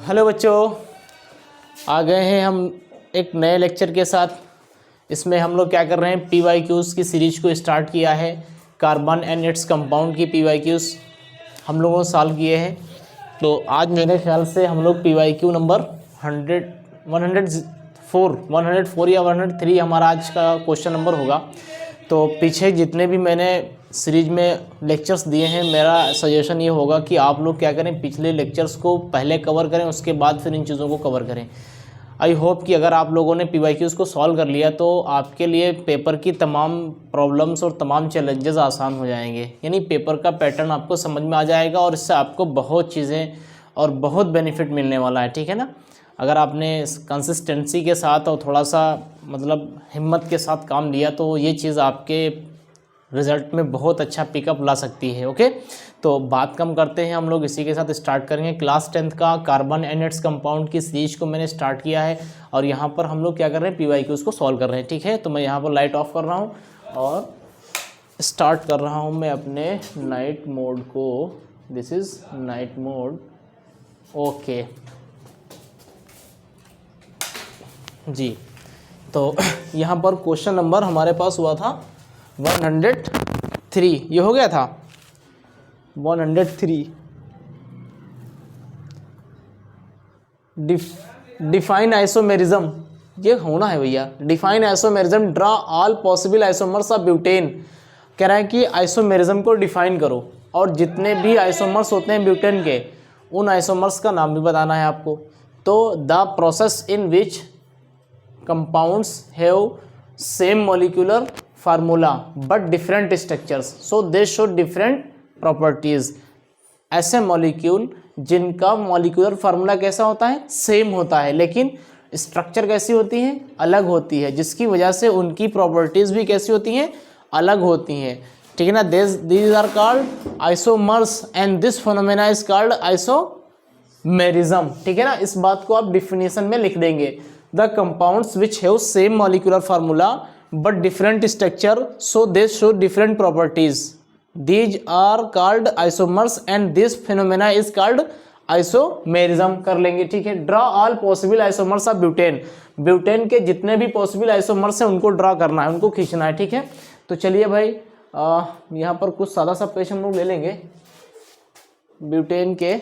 Hello बच्चों, आ गए हैं हम एक नए लेक्चर के साथ। इसमें हम लोग क्या कर रहे हैं, PYQs की सीरीज को स्टार्ट किया है। कार्बन एंड इट्स कंपाउंड की PYQs हम लोगों ने सॉल्व किए हैं। तो आज मेरे ख्याल से हम लोग PYQ नंबर 104 या 103 हमारा आज का क्वेश्चन नंबर होगा। तो पीछे जितने भी मैंने सीरीज में लेक्चर्स दिए हैं, मेरा सजेशन ये होगा कि आप लोग क्या करें, पिछले लेक्चर्स को पहले कवर करें, उसके बाद फिर इन चीज़ों को कवर करें। आई होप कि अगर आप लोगों ने PYQs को सॉल्व कर लिया तो आपके लिए पेपर की तमाम प्रॉब्लम्स और तमाम चैलेंजेस आसान हो जाएंगे। यानी पेपर का पैटर्न आपको समझ में आ जाएगा और इससे आपको बहुत चीज़ें और बहुत बेनिफिट मिलने वाला है। ठीक है ना। अगर आपने कंसिस्टेंसी के साथ और थोड़ा सा मतलब हिम्मत के साथ काम लिया तो ये चीज़ आपके रिज़ल्ट में बहुत अच्छा पिकअप ला सकती है। ओके, तो बात कम करते हैं, हम लोग इसी के साथ स्टार्ट करेंगे। क्लास 10th का कार्बन एंड इट्स कंपाउंड की सीरीज को मैंने स्टार्ट किया है और यहाँ पर हम लोग क्या कर रहे हैं, PYQs को सॉल्व कर रहे हैं। ठीक है, तो मैं यहाँ पर लाइट ऑफ कर रहा हूँ और स्टार्ट कर रहा हूँ मैं अपने नाइट मोड को। This is night mode. Okay जी, तो यहाँ पर क्वेश्चन नंबर हमारे पास हुआ था 103। ये हो गया था 103। डिफाइन आइसोमेरिज्म, ये होना है भैया। Define isomerism, draw all possible isomers of butane. कह रहा है कि आइसोमेरिज्म को डिफाइन करो और जितने भी आइसोमर्स होते हैं ब्यूटेन के, उन आइसोमर्स का नाम भी बताना है आपको। तो the process in which compounds have same molecular formula but different structures, so they show different properties। ऐसे मॉलिक्यूल जिनका मॉलिक्यूलर फार्मूला कैसा होता है, सेम होता है, लेकिन स्ट्रक्चर कैसी होती है, अलग होती है, जिसकी वजह से उनकी प्रॉपर्टीज भी कैसी होती हैं, अलग होती हैं। ठीक है ना। these are called isomers and this phenomena is called isomerism। ठीक है ना। इस बात को आप डिफिनेशन में लिख देंगे। The compounds which have same molecular formula but different structure, so they show different properties. These are called isomers and this phenomena is called isomerism। कर लेंगे। ठीक है। Draw all possible isomers of butane। Butane के जितने भी possible isomers हैं उनको draw करना है, उनको खींचना है। ठीक है। तो चलिए भाई, यहाँ पर कुछ सादा सा पेज हम लोग ले लेंगे। ब्यूटेन के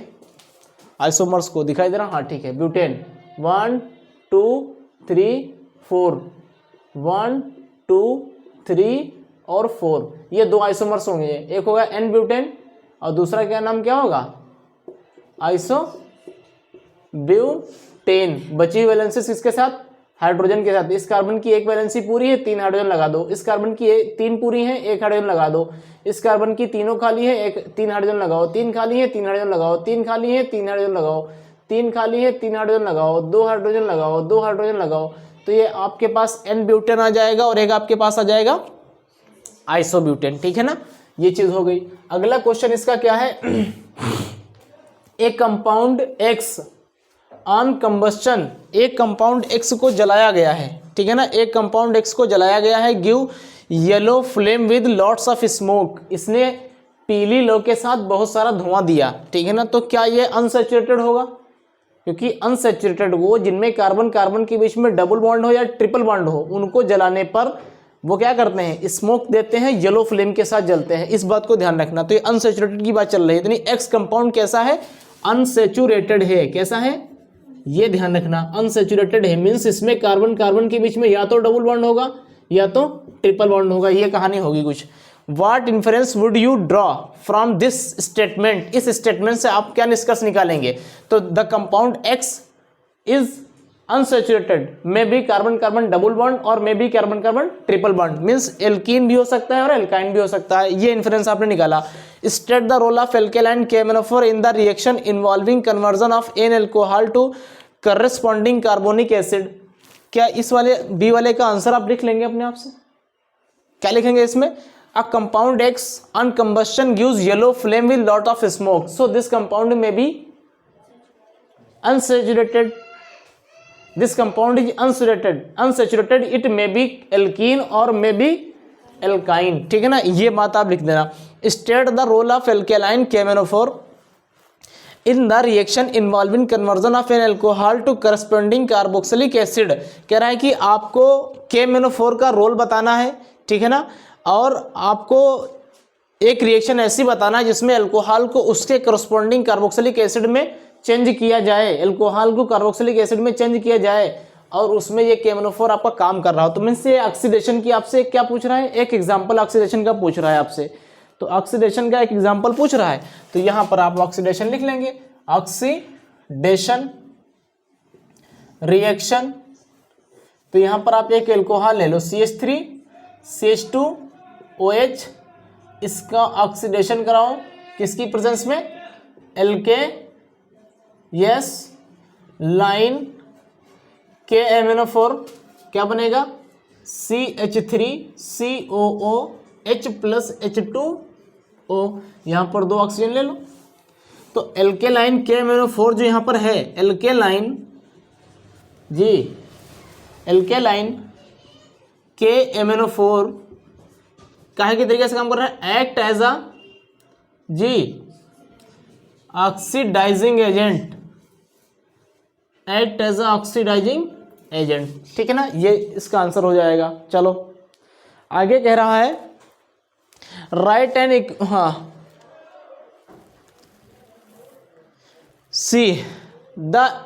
आइसोमर्स को दिखाई दे रहा। हाँ ठीक है। ब्यूटेन 1 2 3 4, 1 2 3 और 4, ये दो आइसोमर्स होंगे। एक होगा N ब्यूटेन और दूसरा क्या नाम क्या होगा, आइसो ब्यूटेन। बची वैलेंसी किसके साथ, हाइड्रोजन के साथ। इस कार्बन की एक वैलेंसी पूरी है, 3 हाइड्रोजन लगा दो। इस कार्बन की 3 पूरी है, 1 हाइड्रोजन लगा दो। इस कार्बन की तीनों खाली है, 3 हाइड्रोजन लगाओ। 3 खाली है, 3 हाइड्रोजन लगाओ। 3 खाली है, 3 हाइड्रोजन लगाओ। 3 खाली है, 3 हाइड्रोजन लगाओ। 2 हाइड्रोजन लगाओ, 2 हाइड्रोजन लगाओ। तो ये आपके पास N ब्यूटेन आ जाएगा और एक आपके पास आ जाएगा आइसोब्यूटेन। ठीक है ना। ये चीज हो गई। अगला क्वेश्चन इसका क्या है, एक कंपाउंड X ऑन कंबस्टन, एक कंपाउंड X को जलाया गया है। ठीक है ना। एक कंपाउंड X को जलाया गया है। Give yellow flame with lots of smoke. इसने पीली लो के साथ बहुत सारा धुआं दिया। ठीक है ना। तो क्या ये अनसैचुरेटेड होगा, क्योंकि अनसैचुरेटेड वो जिनमें कार्बन कार्बन के बीच में डबल बॉन्ड हो या ट्रिपल बॉन्ड हो, उनको जलाने पर वो क्या करते हैं, स्मोक देते हैं, येलो फ्लेम के साथ जलते हैं। इस बात को ध्यान रखना। तो ये अनसैचुरेटेड की बात चल रही है। यानी एक्स कंपाउंड कैसा है, अनसैचुरेटेड है। कैसा है, ये ध्यान रखना, अनसैचुरेटेड है। मीन्स इसमें कार्बन कार्बन के बीच में या तो डबल बॉन्ड होगा या तो ट्रिपल बॉन्ड होगा। ये कहानी होगी कुछ। What inference would you draw from this statement? इस स्टेटमेंट से आप क्या निष्कर्ष निकालेंगे। तो the compound X is unsaturated, may be carbon carbon double bond और may be carbon carbon triple bond. Means alkene भी हो सकता है और एल्काइन भी हो सकता है। ये इन्फ्रेंस आपने निकाला। State the role of alkaline K M N O four in the reaction involving conversion of an alcohol to corresponding carbonic acid. क्या इस वाले बी वाले का आंसर आप लिख लेंगे अपने आप से। क्या लिखेंगे इसमें, a compound X on combustion gives yellow flame with lot of smoke, so this compound may be unsaturated। this compound is unsaturated, it may be alkene or may be alkyne। ठीक है ना। ये बात आप लिख देना। state the role of alkaline camenophore in the reaction involving conversion of an alcohol to corresponding carboxylic acid. कह रहा है कि आपको KMnO4 का रोल बताना है, ठीक है ना, और आपको एक रिएक्शन ऐसी बताना है जिसमें अल्कोहल को उसके करस्पॉन्डिंग कार्बोक्सिलिक एसिड में चेंज किया जाए, अल्कोहल को कार्बोक्सिलिक एसिड में चेंज किया जाए और उसमें ये KMnO4 आपका काम कर रहा हो। तो मीन्स ये ऑक्सीडेशन की आपसे क्या पूछ रहा है, एक एग्जाम्पल ऑक्सीडेशन का पूछ रहा है आपसे, तो ऑक्सीडेशन का एक एग्जाम्पल पूछ रहा है, तो यहाँ पर आप ऑक्सीडेशन लिख लेंगे, ऑक्सीडेशन रिएक्शन। तो यहाँ पर आप एक अल्कोहल ले लो CH3 CH2OH, इसका ऑक्सीडेशन कराओ किसकी प्रेजेंस में, LKS लाइन KMnO4 क्या बनेगा, CH3COOH प्लस H2O, यहाँ पर 2 ऑक्सीजन ले लो। तो LK लाइन KMnO4 जो यहाँ पर है, LK लाइन जी, LK लाइन KMnO4 काहे के तरीके से काम कर रहा है, एक्ट एज अ जी oxidizing agent, act as a oxidizing agent, ठीक है ना, ये इसका आंसर हो जाएगा। चलो आगे कह रहा है write and see the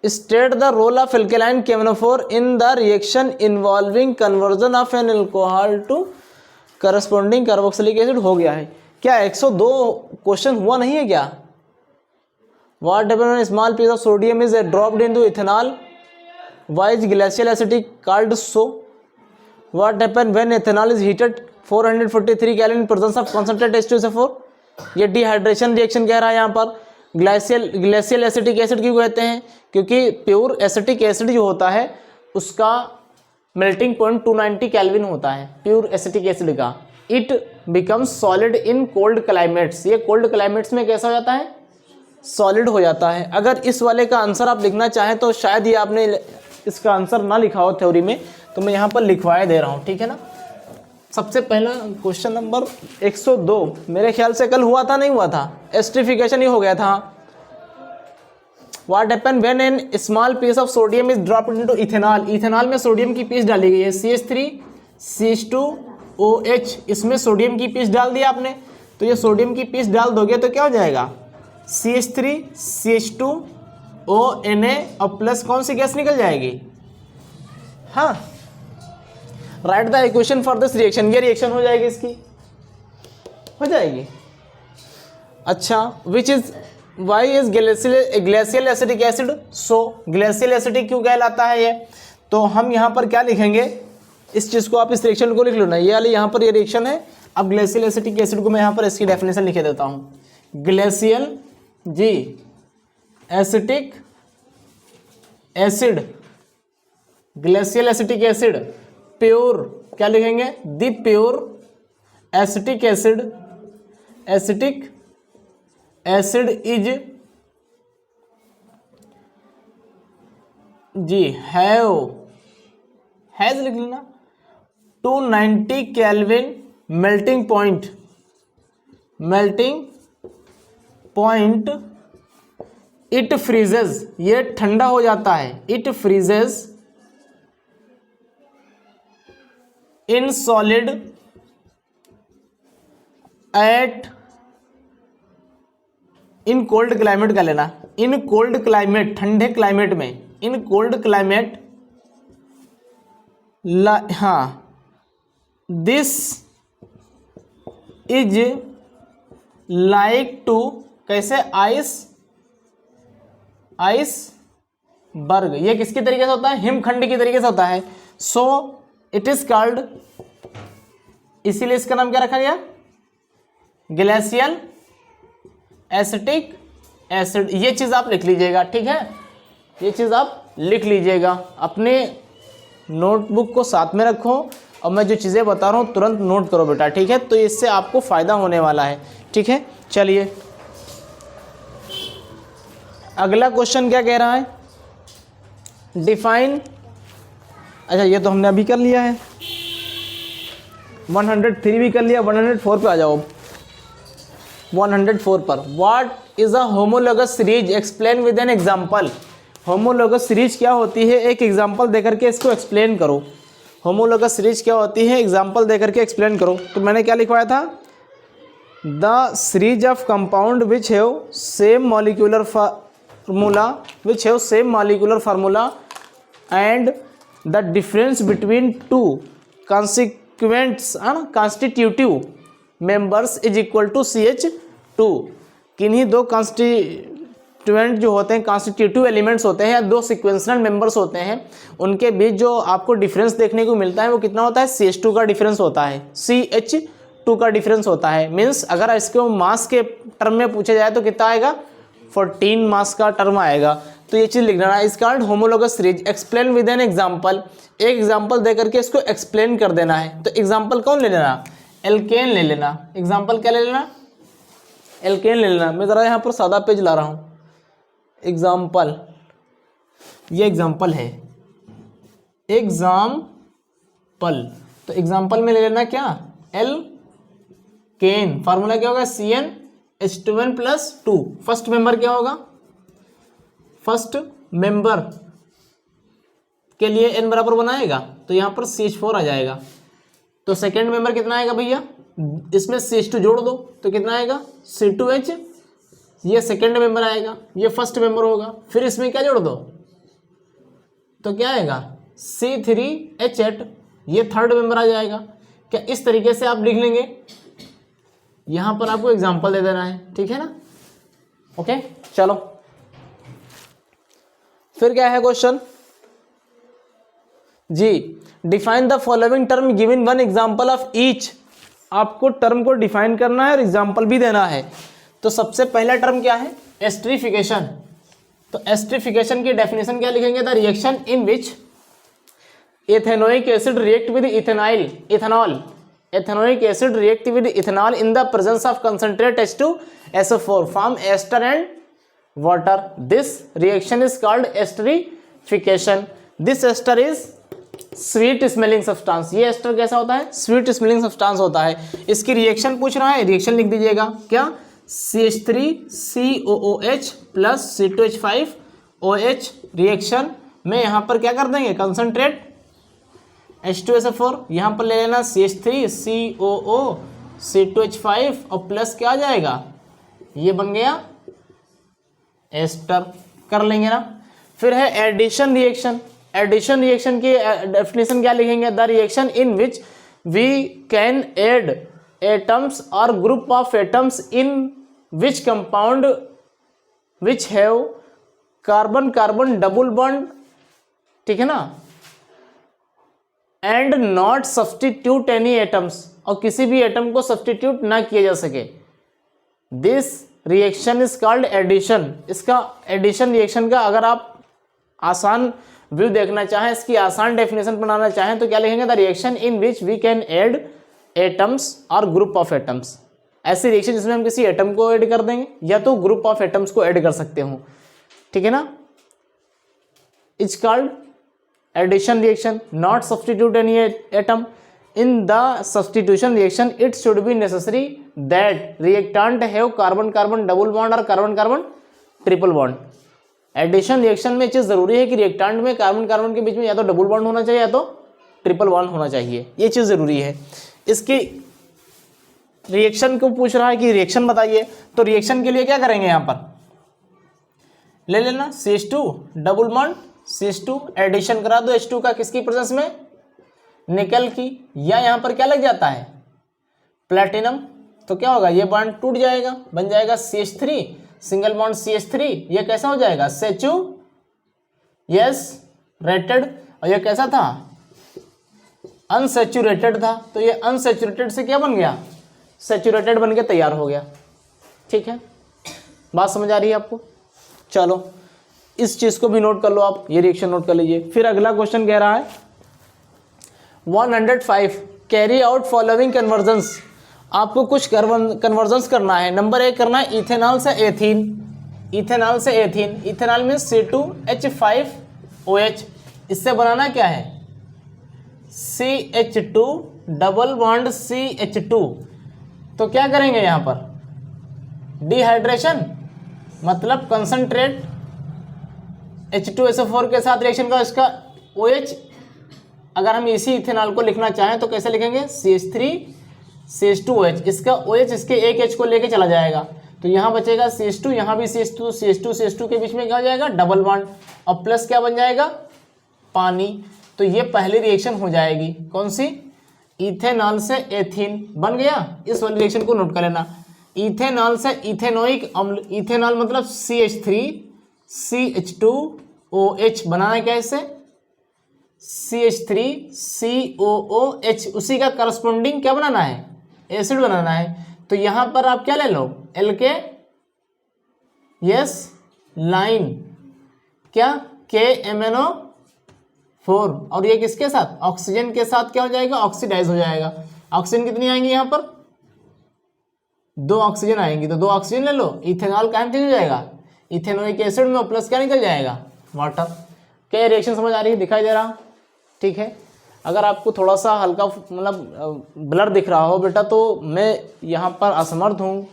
state the role of alkaline KMnO4 in the reaction involving conversion of an alcohol to corresponding carboxylic acid. हो गया है क्या, 102 क्वेश्चन हुआ नहीं है क्या। What happens when small piece of sodium is dropped into ethanol, why is glacial acidic called so. What happens when ethanol is heated 443 calorie in presence of concentrate H2SO4। ये dehydration reaction कह रहा है यहाँ पर। Glacial acetic acid क्यों कहते हैं, क्योंकि प्योर एसिटिक एसिड जो होता है उसका मेल्टिंग पॉइंट 290 केल्विन होता है, प्योर एसिटिक एसिड का। It becomes solid in cold climates, ये कोल्ड क्लाइमेट्स में कैसा हो जाता है, सॉलिड हो जाता है। अगर इस वाले का आंसर आप लिखना चाहें तो शायद ये आपने इसका आंसर ना लिखा हो थ्योरी में, तो मैं यहाँ पर लिखवाए दे रहा हूँ, ठीक है ना। सबसे पहला क्वेश्चन नंबर 102 मेरे ख्याल से कल हुआ था, नहीं हुआ था, एस्ट्रिफिकेशन ही हो गया था। What happen when an small piece of sodium is dropped into ethanol. Ethanol में सोडियम की पीस डाली गई है, CH3 CH2OH, इसमें सोडियम की पीस डाल दिया आपने, तो ये सोडियम की पीस डाल दोगे तो क्या हो जाएगा, CH3 CH2ONA और प्लस कौन सी गैस निकल जाएगी, हाँ, write the equation for this reaction. ये रिएक्शन हो जाएगी, इसकी हो जाएगी। अच्छा, which is why is glacial acetic acid, so glacial acetic क्यों कहलाता है ये, तो हम यहाँ पर क्या लिखेंगे, इस चीज़ को आप इस रिएक्शन को लिख लो ना, ये वाली यहाँ पर ये रिएक्शन है। अब ग्लेशियल एसिटिक एसिड को मैं यहाँ पर इसकी डेफिनेशन लिखे देता हूँ, ग्लेशियल जी acetic acid, glacial acetic acid pure क्या लिखेंगे, the pure acetic acid, acetic acid is जी हैज लिख लेना 290 kelvin melting point, it freezes, ये ठंडा हो जाता है, it freezes in solid at in cold climate का लेना, इन कोल्ड क्लाइमेट, ठंडे क्लाइमेट में, इन कोल्ड क्लाइमेट, हाँ, दिस इज लाइक टू कैसे, आइस बर्ग, ये किसकी तरीके से होता है, हिमखंड की तरीके से होता है। सो इट इज कॉल्ड, इसीलिए इसका नाम क्या रखा गया, ग्लेशियल एसिटिक एसिड। ये चीज आप लिख लीजिएगा, ठीक है, ये चीज आप लिख लीजिएगा, अपने नोटबुक को साथ में रखो और मैं जो चीज़ें बता रहा हूँ तुरंत नोट करो बेटा, ठीक है, तो इससे आपको फ़ायदा होने वाला है, ठीक है। चलिए अगला क्वेश्चन क्या कह रहा है, डिफाइन, अच्छा ये तो हमने अभी कर लिया है, 103 भी कर लिया, 104 पे आ जाओ। 104 पर, what is a homologous series, explain with an example. Homologous series क्या होती है, एक एग्जाम्पल देकर के इसको एक्सप्लेन करो। होमोलोगस सीरीज क्या होती है, एग्जाम्पल देकर के एक्सप्लेन करो। तो मैंने क्या लिखवाया था, the series of compound which have same molecular formula and the difference between two constitutive members is equal to CH2। किन्हीं दो कॉन्स्टिट्यूएंट जो होते हैं, कॉन्स्टिट्यूटिव एलिमेंट्स होते हैं या दो सिक्वेंशनल मेंबर्स होते हैं, उनके बीच जो आपको डिफरेंस देखने को मिलता है वो कितना होता है, CH2 का डिफरेंस होता है, CH2 का डिफरेंस होता है। मीन्स अगर इसको मास के टर्म में पूछा जाए तो कितना आएगा, 14 मास का टर्म आएगा। तो ये चीज़ लिख देना। इस कारण homologous series, explain with an example, एक एग्जाम्पल दे करके इसको एक्सप्लेन कर देना है। तो एग्जाम्पल कौन ले लेना, एल्केन ले लेना। एग्जाम्पल क्या ले लेना, एल्केन ले लेना। मैं ज़रा यहाँ पर सादा पेज ला रहा हूँ। एग्जाम्पल, ये एग्जाम्पल है, एग्जाम्पल। तो एग्जाम्पल में ले लेना क्या, एल्केन। फार्मूला क्या होगा, CnH2n+2। फर्स्ट मेंबर क्या होगा, फर्स्ट मेंबर के लिए n बराबर बनाएगा तो यहाँ पर CH4 आ जाएगा। तो सेकेंड मेंबर कितना आएगा भैया, इसमें CH2 जोड़ दो तो कितना आएगा, C2H। ये सेकेंड मेंबर आएगा, ये फर्स्ट मेंबर होगा। फिर इसमें क्या जोड़ दो तो क्या आएगा, C3H8। ये थर्ड मेंबर आ जाएगा। क्या इस तरीके से आप लिख लेंगे, यहाँ पर आपको एग्जाम्पल दे देना है, ठीक है ना। ओके चलो, फिर क्या है क्वेश्चन जी, define the following term given one example of each. आपको टर्म को डिफाइन करना है और एग्जाम्पल भी देना है। तो सबसे पहला टर्म क्या है, एस्ट्रीफिकेशन। तो एस्ट्रीफिकेशन की डेफिनेशन क्या लिखेंगे, the reaction in which ethanoic acid react with ethanol ethanoic acid react with ethanol in the presence of concentrate H2SO4 form ester and water. This reaction is called esterification. This ester is sweet smelling substance. ये ester कैसा होता है, sweet smelling substance होता है। इसकी reaction पूछ रहा है, रिएक्शन लिख दीजिएगा क्या, CH3COOH प्लस C2H5OH। रिएक्शन में यहाँ पर क्या कर देंगे, कंसंट्रेट H2SO4 यहाँ पर ले लेना, CH3COO C2H5 और प्लस क्या आ जाएगा, ये बन गया एस्टर। कर लेंगे ना। फिर है एडिशन रिएक्शन। एडिशन रिएक्शन की डेफिनेशन क्या लिखेंगे, the reaction in which we can add atoms और group of atoms in which compound which have carbon carbon double bond, ठीक है ना, and not substitute any atoms, और किसी भी एटम को सब्सटीट्यूट ना किया जा सके। This reaction is called addition. इसका एडिशन रिएक्शन का अगर आप आसान व्यू देखना चाहें, इसकी आसान डेफिनेशन बनाना चाहें तो क्या लिखेंगे, the reaction in which we can add atoms और ग्रुप ऑफ एटम्स। ऐसी रिएक्शन जिसमें हम किसी एटम को ऐड कर देंगे या तो ग्रुप ऑफ एटम्स को ऐड कर सकते हो, ठीक है ना। Is called addition reaction, not substitute any atom. In the substitution reaction, it should be necessary that reactant have carbon-carbon double bond और carbon-carbon triple bond. Addition reaction में चीज़ ज़रूरी है कि रिएक्टेंट में कार्बन कार्बन के बीच में या तो डबल बॉन्ड होना चाहिए या तो ट्रिपल बॉन्ड होना चाहिए, ये चीज़ ज़रूरी है। इसकी रिएक्शन को पूछ रहा है कि रिएक्शन बताइए, तो रिएक्शन के लिए क्या करेंगे, यहाँ पर ले लेना CH2 double bond CH2, addition करा दो H2 का, किसकी प्रेजेंस में, निकल की, या यहाँ पर क्या लग जाता है, प्लेटिनम। तो क्या होगा, ये बॉन्ड टूट जाएगा, बन जाएगा CH3 सिंगल बॉन्ड CH3। ये कैसा हो जाएगा, सैचुरेटेड, और ये कैसा था, अनसैचुरेटेड था। तो ये अनसैचुरेटेड से क्या बन गया, सैचुरेटेड बन के तैयार हो गया, ठीक है। बात समझ आ रही है आपको। चलो इस चीज़ को भी नोट कर लो आप, ये रिएक्शन नोट कर लीजिए। फिर अगला क्वेश्चन कह रहा है 105 कैरी आउट फॉलोइंग कन्वर्जन्स। आपको कुछ कन्वर्जन्स करना है। नंबर 1 करना है इथेनॉल से एथीन, इथेनॉल से एथीन, इथेनॉल में C2H5OH, इससे बनाना क्या है, CH2 डबल बॉन्ड CH2। तो क्या करेंगे यहाँ पर, डिहाइड्रेशन मतलब कंसंट्रेट H2SO4 के साथ रिएक्शन का इसका OH, अगर हम इसी इथेनॉल को लिखना चाहें तो कैसे लिखेंगे, CH3 CH2OH, इसका OH इसके एक H को लेके चला जाएगा तो यहाँ बचेगा CH2, यहाँ भी CH2, CH2 के बीच में क्या हो जाएगा, डबल बॉन्ड, और प्लस क्या बन जाएगा, पानी। तो ये पहली रिएक्शन हो जाएगी, कौन सी, इथेनॉल से एथीन बन गया। इस वाली रिएक्शन को नोट कर लेना, इथेनॉल से इथेनोइक अम्ल, इथेनॉल मतलब CH3 CH2OH बनाना है, क्या इससे CH3 COOH, उसी का करस्पॉन्डिंग क्या बनाना है, एसिड बनाना है। तो यहां पर आप क्या ले लो, LK, यस, लाइन, क्या KMNO4, और ये किसके साथ, ऑक्सीजन के साथ क्या हो जाएगा, ऑक्सीडाइज हो जाएगा। ऑक्सीजन कितनी आएंगी यहाँ पर, 2 ऑक्सीजन आएंगी, तो 2 ऑक्सीजन ले लो, इथेनॉल कहाँ चेंज हो जाएगा, इथेनोइक एसिड में, प्लस क्या निकल जाएगा, वाटर। क्या रिएक्शन समझ आ रही है, दिखाई दे रहा, ठीक है। अगर आपको थोड़ा सा हल्का मतलब ब्लर दिख रहा हो बेटा, तो मैं यहाँ पर असमर्थ हूँ,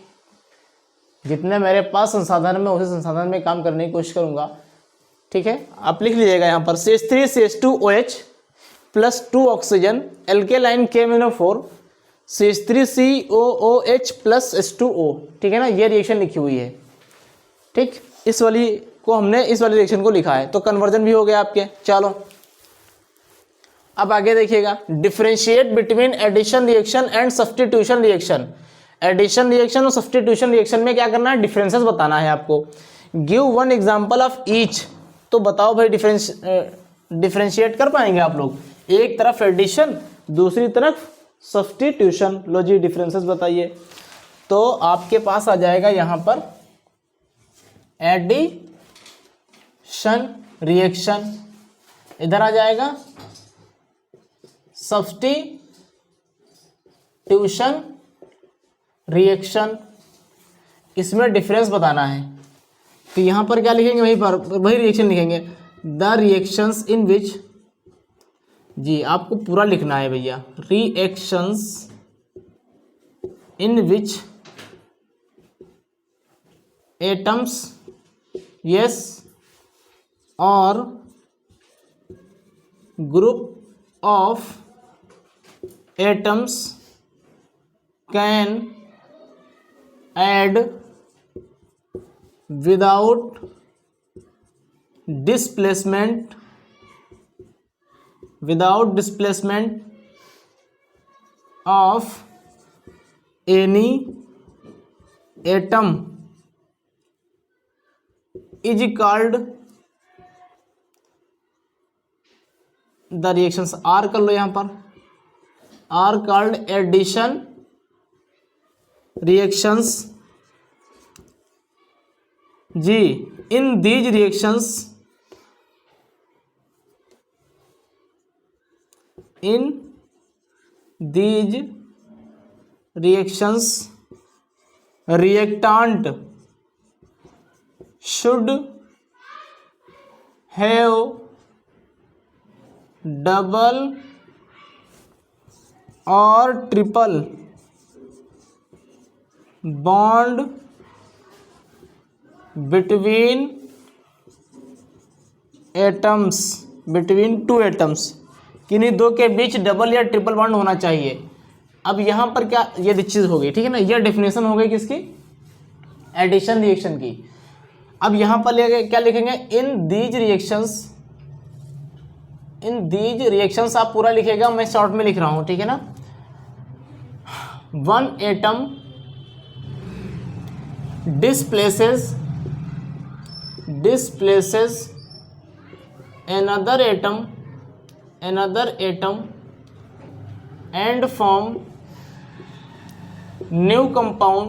जितने मेरे पास संसाधन में उसी संसाधन में काम करने की कोशिश करूँगा, ठीक है। आप लिख लीजिएगा यहाँ पर CH3 CH2OH plus 2 oxygen, LK line KMNO4 CH3 COOH plus H2O, ठीक है ना, ये रिएक्शन लिखी हुई है, ठीक। इस वाली को हमने इस वाली रिएक्शन को लिखा है, तो कन्वर्जन भी हो गया आपके। चलो अब आगे देखिएगा, differentiate between addition reaction and substitution reaction. Addition reaction और सब्स्टिट्यूशन रिएक्शन में क्या करना है, डिफरेंसेस बताना है आपको। Give one example of each, तो बताओ भाई डिफरेंशिएट कर पाएंगे आप लोग, एक तरफ एडिशन दूसरी तरफ सब्स्टिट्यूशन, लो जी डिफरेंसेस बताइए। तो आपके पास आ जाएगा यहाँ पर एडिशन रिएक्शन, इधर आ जाएगा सब्स्टिट्यूशन रिएक्शन, इसमें डिफरेंस बताना है। तो यहाँ पर क्या लिखेंगे, वही रिएक्शन लिखेंगे, द रिएक्शंस इन विच, जी आपको पूरा लिखना है भैया, reactions in which atoms, yes, और group of atoms can add without displacement of any atom is called the reactions, are कर लो यहाँ पर, आर कॉल्ड एडिशन रिएक्शंस, जी in these reactions, in these reactions reactant should have double or triple bond between atoms, between 2 atoms, किन्हीं दो के बीच double या triple bond होना चाहिए। अब यहाँ पर क्या ये चीज़ हो गई, ठीक है ना, ये डेफिनेशन हो गई किसकी, एडिशन रिएक्शन की। अब यहां पर क्या लिखेंगे, इन दीज रिएक्शंस आप पूरा लिखेगा, मैं शॉर्ट में लिख रहा हूं, ठीक है ना। One atom displaces another atom and form new compound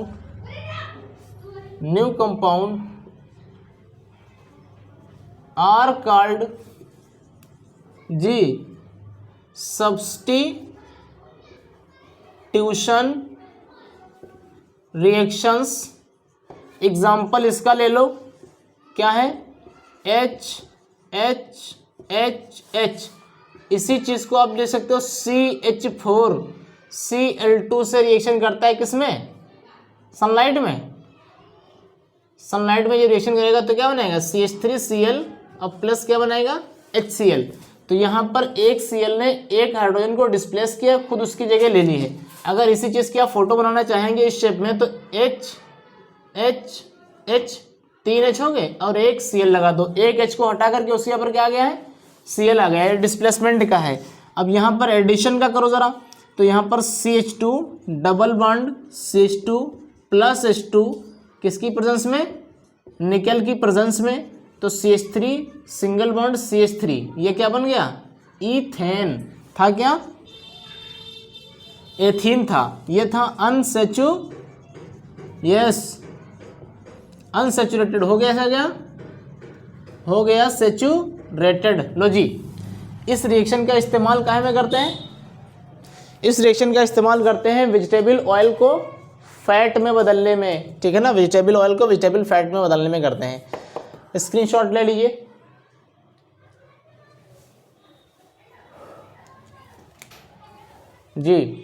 are called जी सब्स्टिट्यूशन रिएक्शंस। एग्जाम्पल इसका ले लो, क्या है, HHH, इसी चीज को आप ले सकते हो CH4 Cl2 से रिएक्शन करता है किसमें, सनलाइट में, सनलाइट में ये रिएक्शन करेगा तो क्या बनाएगा CH3Cl और प्लस क्या बनाएगा HCl। तो यहाँ पर एक Cl ने एक हाइड्रोजन को डिस्प्लेस किया, खुद उसकी जगह ले ली है। अगर इसी चीज़ की आप फोटो बनाना चाहेंगे इस शेप में तो H 3 H हो गए और एक Cl लगा दो, एक H को हटा करके उसके ऊपर क्या आ गया है Cl आ गया है, डिस्प्लेसमेंट का है। अब यहाँ पर एडिशन का करो ज़रा, तो यहाँ पर CH2 double bond CH2 plus H2 किसकी प्रेजेंस में, निकल की प्रेजेंस में, तो CH3 सिंगल बॉन्ड CH3, ये क्या बन गया ईथेन था, क्या एथीन था, ये था अनसेचुरेटेड हो गया, ऐसा क्या हो गया सेचुरेटेड। लो जी, इस रिएक्शन का इस्तेमाल काहे में करते हैं, इस रिएक्शन का इस्तेमाल करते हैं वेजिटेबल ऑयल को फैट में बदलने में, ठीक है ना, वेजिटेबल ऑयल को वेजिटेबल फैट में बदलने में करते हैं। स्क्रीनशॉट ले लीजिए। जी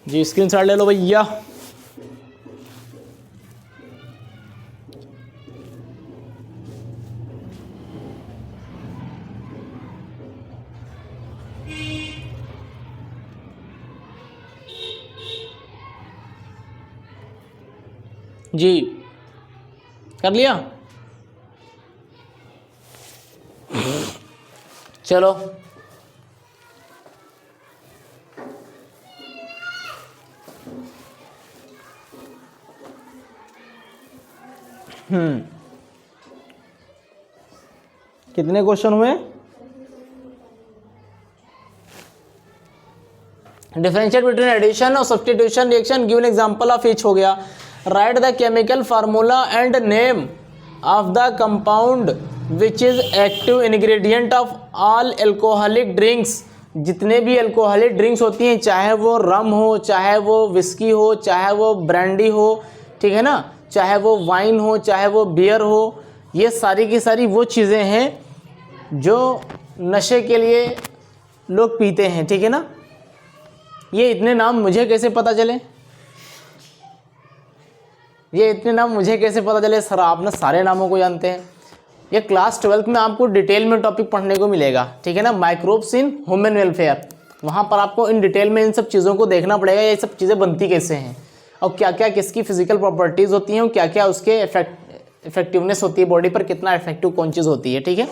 जी स्क्रीनशॉट ले लो भैया। जी कर लिया, चलो कितने क्वेश्चन हुए, डिफरेंशिएट बिटवीन एडिशन और substitution reaction, give an example of each हो गया। Right the chemical formula and name of the compound which is active ingredient of all alcoholic drinks. जितने भी एल्कोहलिक ड्रिंक्स होती हैं, चाहे वो रम हो, चाहे वो विस्की हो, चाहे वो ब्रांडी हो, ठीक है ना, चाहे वो वाइन हो, चाहे वो बियर हो, ये सारी की सारी वो चीज़ें हैं जो नशे के लिए लोग पीते हैं, ठीक है ना। ये इतने नाम मुझे कैसे पता चले, ये इतने नाम मुझे कैसे पता चले सर, आप ना सारे नामों को जानते हैं। ये क्लास 12th में आपको डिटेल में टॉपिक पढ़ने को मिलेगा, ठीक है ना, माइक्रोब्स इन ह्यूमन वेलफेयर। वहाँ पर आपको इन डिटेल में इन सब चीज़ों को देखना पड़ेगा, ये सब चीज़ें बनती कैसे हैं और क्या क्या किसकी फिजिकल प्रॉपर्टीज़ होती हैं और क्या क्या उसके इफेक्टिवनेस होती है, बॉडी पर कितना इफेक्टिव कौन चीज़ होती है, ठीक है।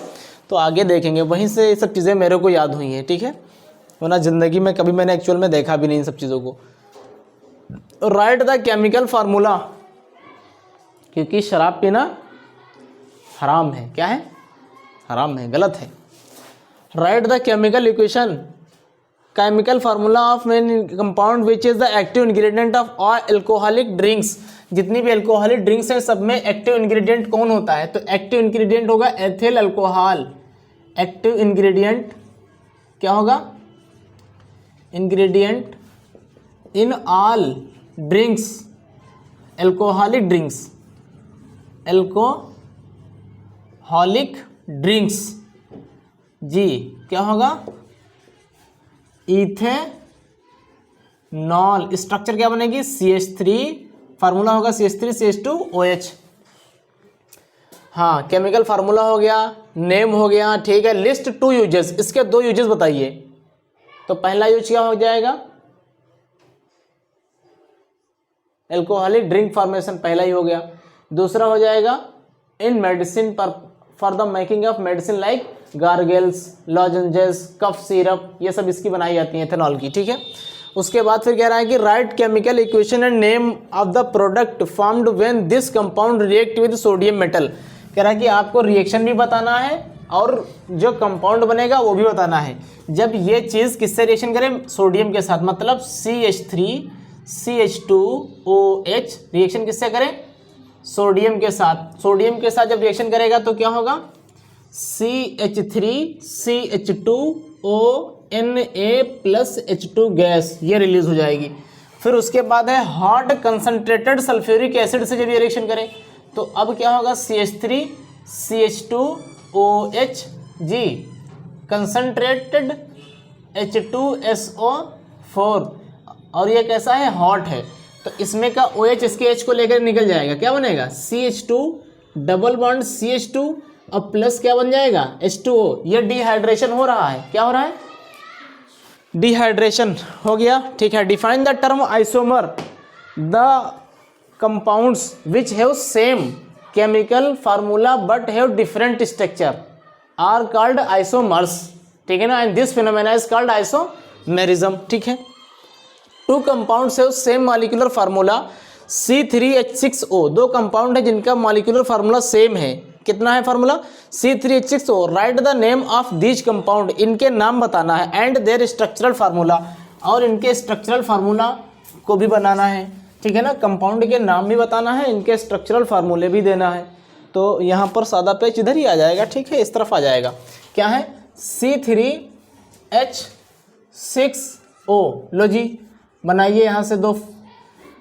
तो आगे देखेंगे, वहीं से ये सब चीज़ें मेरे को याद हुई हैं, ठीक है, वरना ज़िंदगी में कभी मैंने एक्चुअल में देखा भी नहीं इन सब चीज़ों को। राइट द केमिकल फार्मूला, क्योंकि शराब पीना हराम है, क्या है, हराम है, गलत है। Write the chemical equation, chemical formula of main compound which is the active ingredient of all alcoholic drinks. जितनी भी एल्कोहलिक ड्रिंक्स हैं सब में एक्टिव इंग्रेडिएंट कौन होता है, तो एक्टिव इंग्रेडिएंट होगा एथिल अल्कोहल। एक्टिव इंग्रेडिएंट क्या होगा, ingredient in all drinks, alcoholic drinks, alcoholic drinks जी क्या होगा, इथेनॉल। स्ट्रक्चर क्या बनेगी, CH3, फार्मूला होगा CH3CH2OH। हाँ, केमिकल फार्मूला हो गया, नेम हो गया, ठीक है। लिस्ट 2 यूजेस, इसके 2 यूजेस बताइए। तो पहला यूज क्या हो जाएगा, एल्कोहलिक ड्रिंक फॉर्मेशन, पहला ही हो गया। दूसरा हो जाएगा इन मेडिसिन पर for the making of medicine like gargles, lozenges, cough syrup, ये सब इसकी बनाई जाती है एथेनॉल की, ठीक है। उसके बाद फिर कह रहा है कि right chemical equation and name of the product formed when this compound react with sodium metal. कह रहा है कि आपको रिएक्शन भी बताना है और जो कंपाउंड बनेगा वो भी बताना है। जब ये चीज़ किससे रिएक्शन करें, सोडियम के साथ, मतलब CH3CH2OH रिएक्शन किससे करें, सोडियम के साथ। सोडियम के साथ जब रिएक्शन करेगा तो क्या होगा, CH3CH2ONA+H2 गैस, ये रिलीज हो जाएगी। फिर उसके बाद है हॉट कंसनट्रेटेड सल्फ्यूरिक एसिड से जब ये रिएक्शन करें तो अब क्या होगा, CH3CH2OH जी, कंसनट्रेटेड H2SO 4 और ये कैसा है, हॉट है, तो इसमें का OH इसके H को लेकर निकल जाएगा, क्या बनेगा CH2 डबल बॉन्ड CH2 और प्लस क्या बन जाएगा H2O। ये डिहाइड्रेशन हो रहा है, क्या हो रहा है, डिहाइड्रेशन हो गया, ठीक है। Define the term isomer, the compounds which have same chemical formula but have different structure are called isomers, ठीक है ना, and this phenomena is called isomerism, ठीक है। Two compounds have same molecular formula C3H6O, दो compound है जिनका molecular formula same है, कितना है formula C3H6O, right the name of these compound, इनके नाम बताना है, एंड देयर स्ट्रक्चरल फार्मूला, और इनके स्ट्रक्चरल फार्मूला को भी बनाना है, ठीक है ना, कंपाउंड के नाम भी बताना है, इनके स्ट्रक्चरल फार्मूले भी देना है। तो यहाँ पर सादा पेज इधर ही आ जाएगा, ठीक है, इस तरफ आ जाएगा, क्या है C3H6O, लो जी बनाइए, यहाँ से दो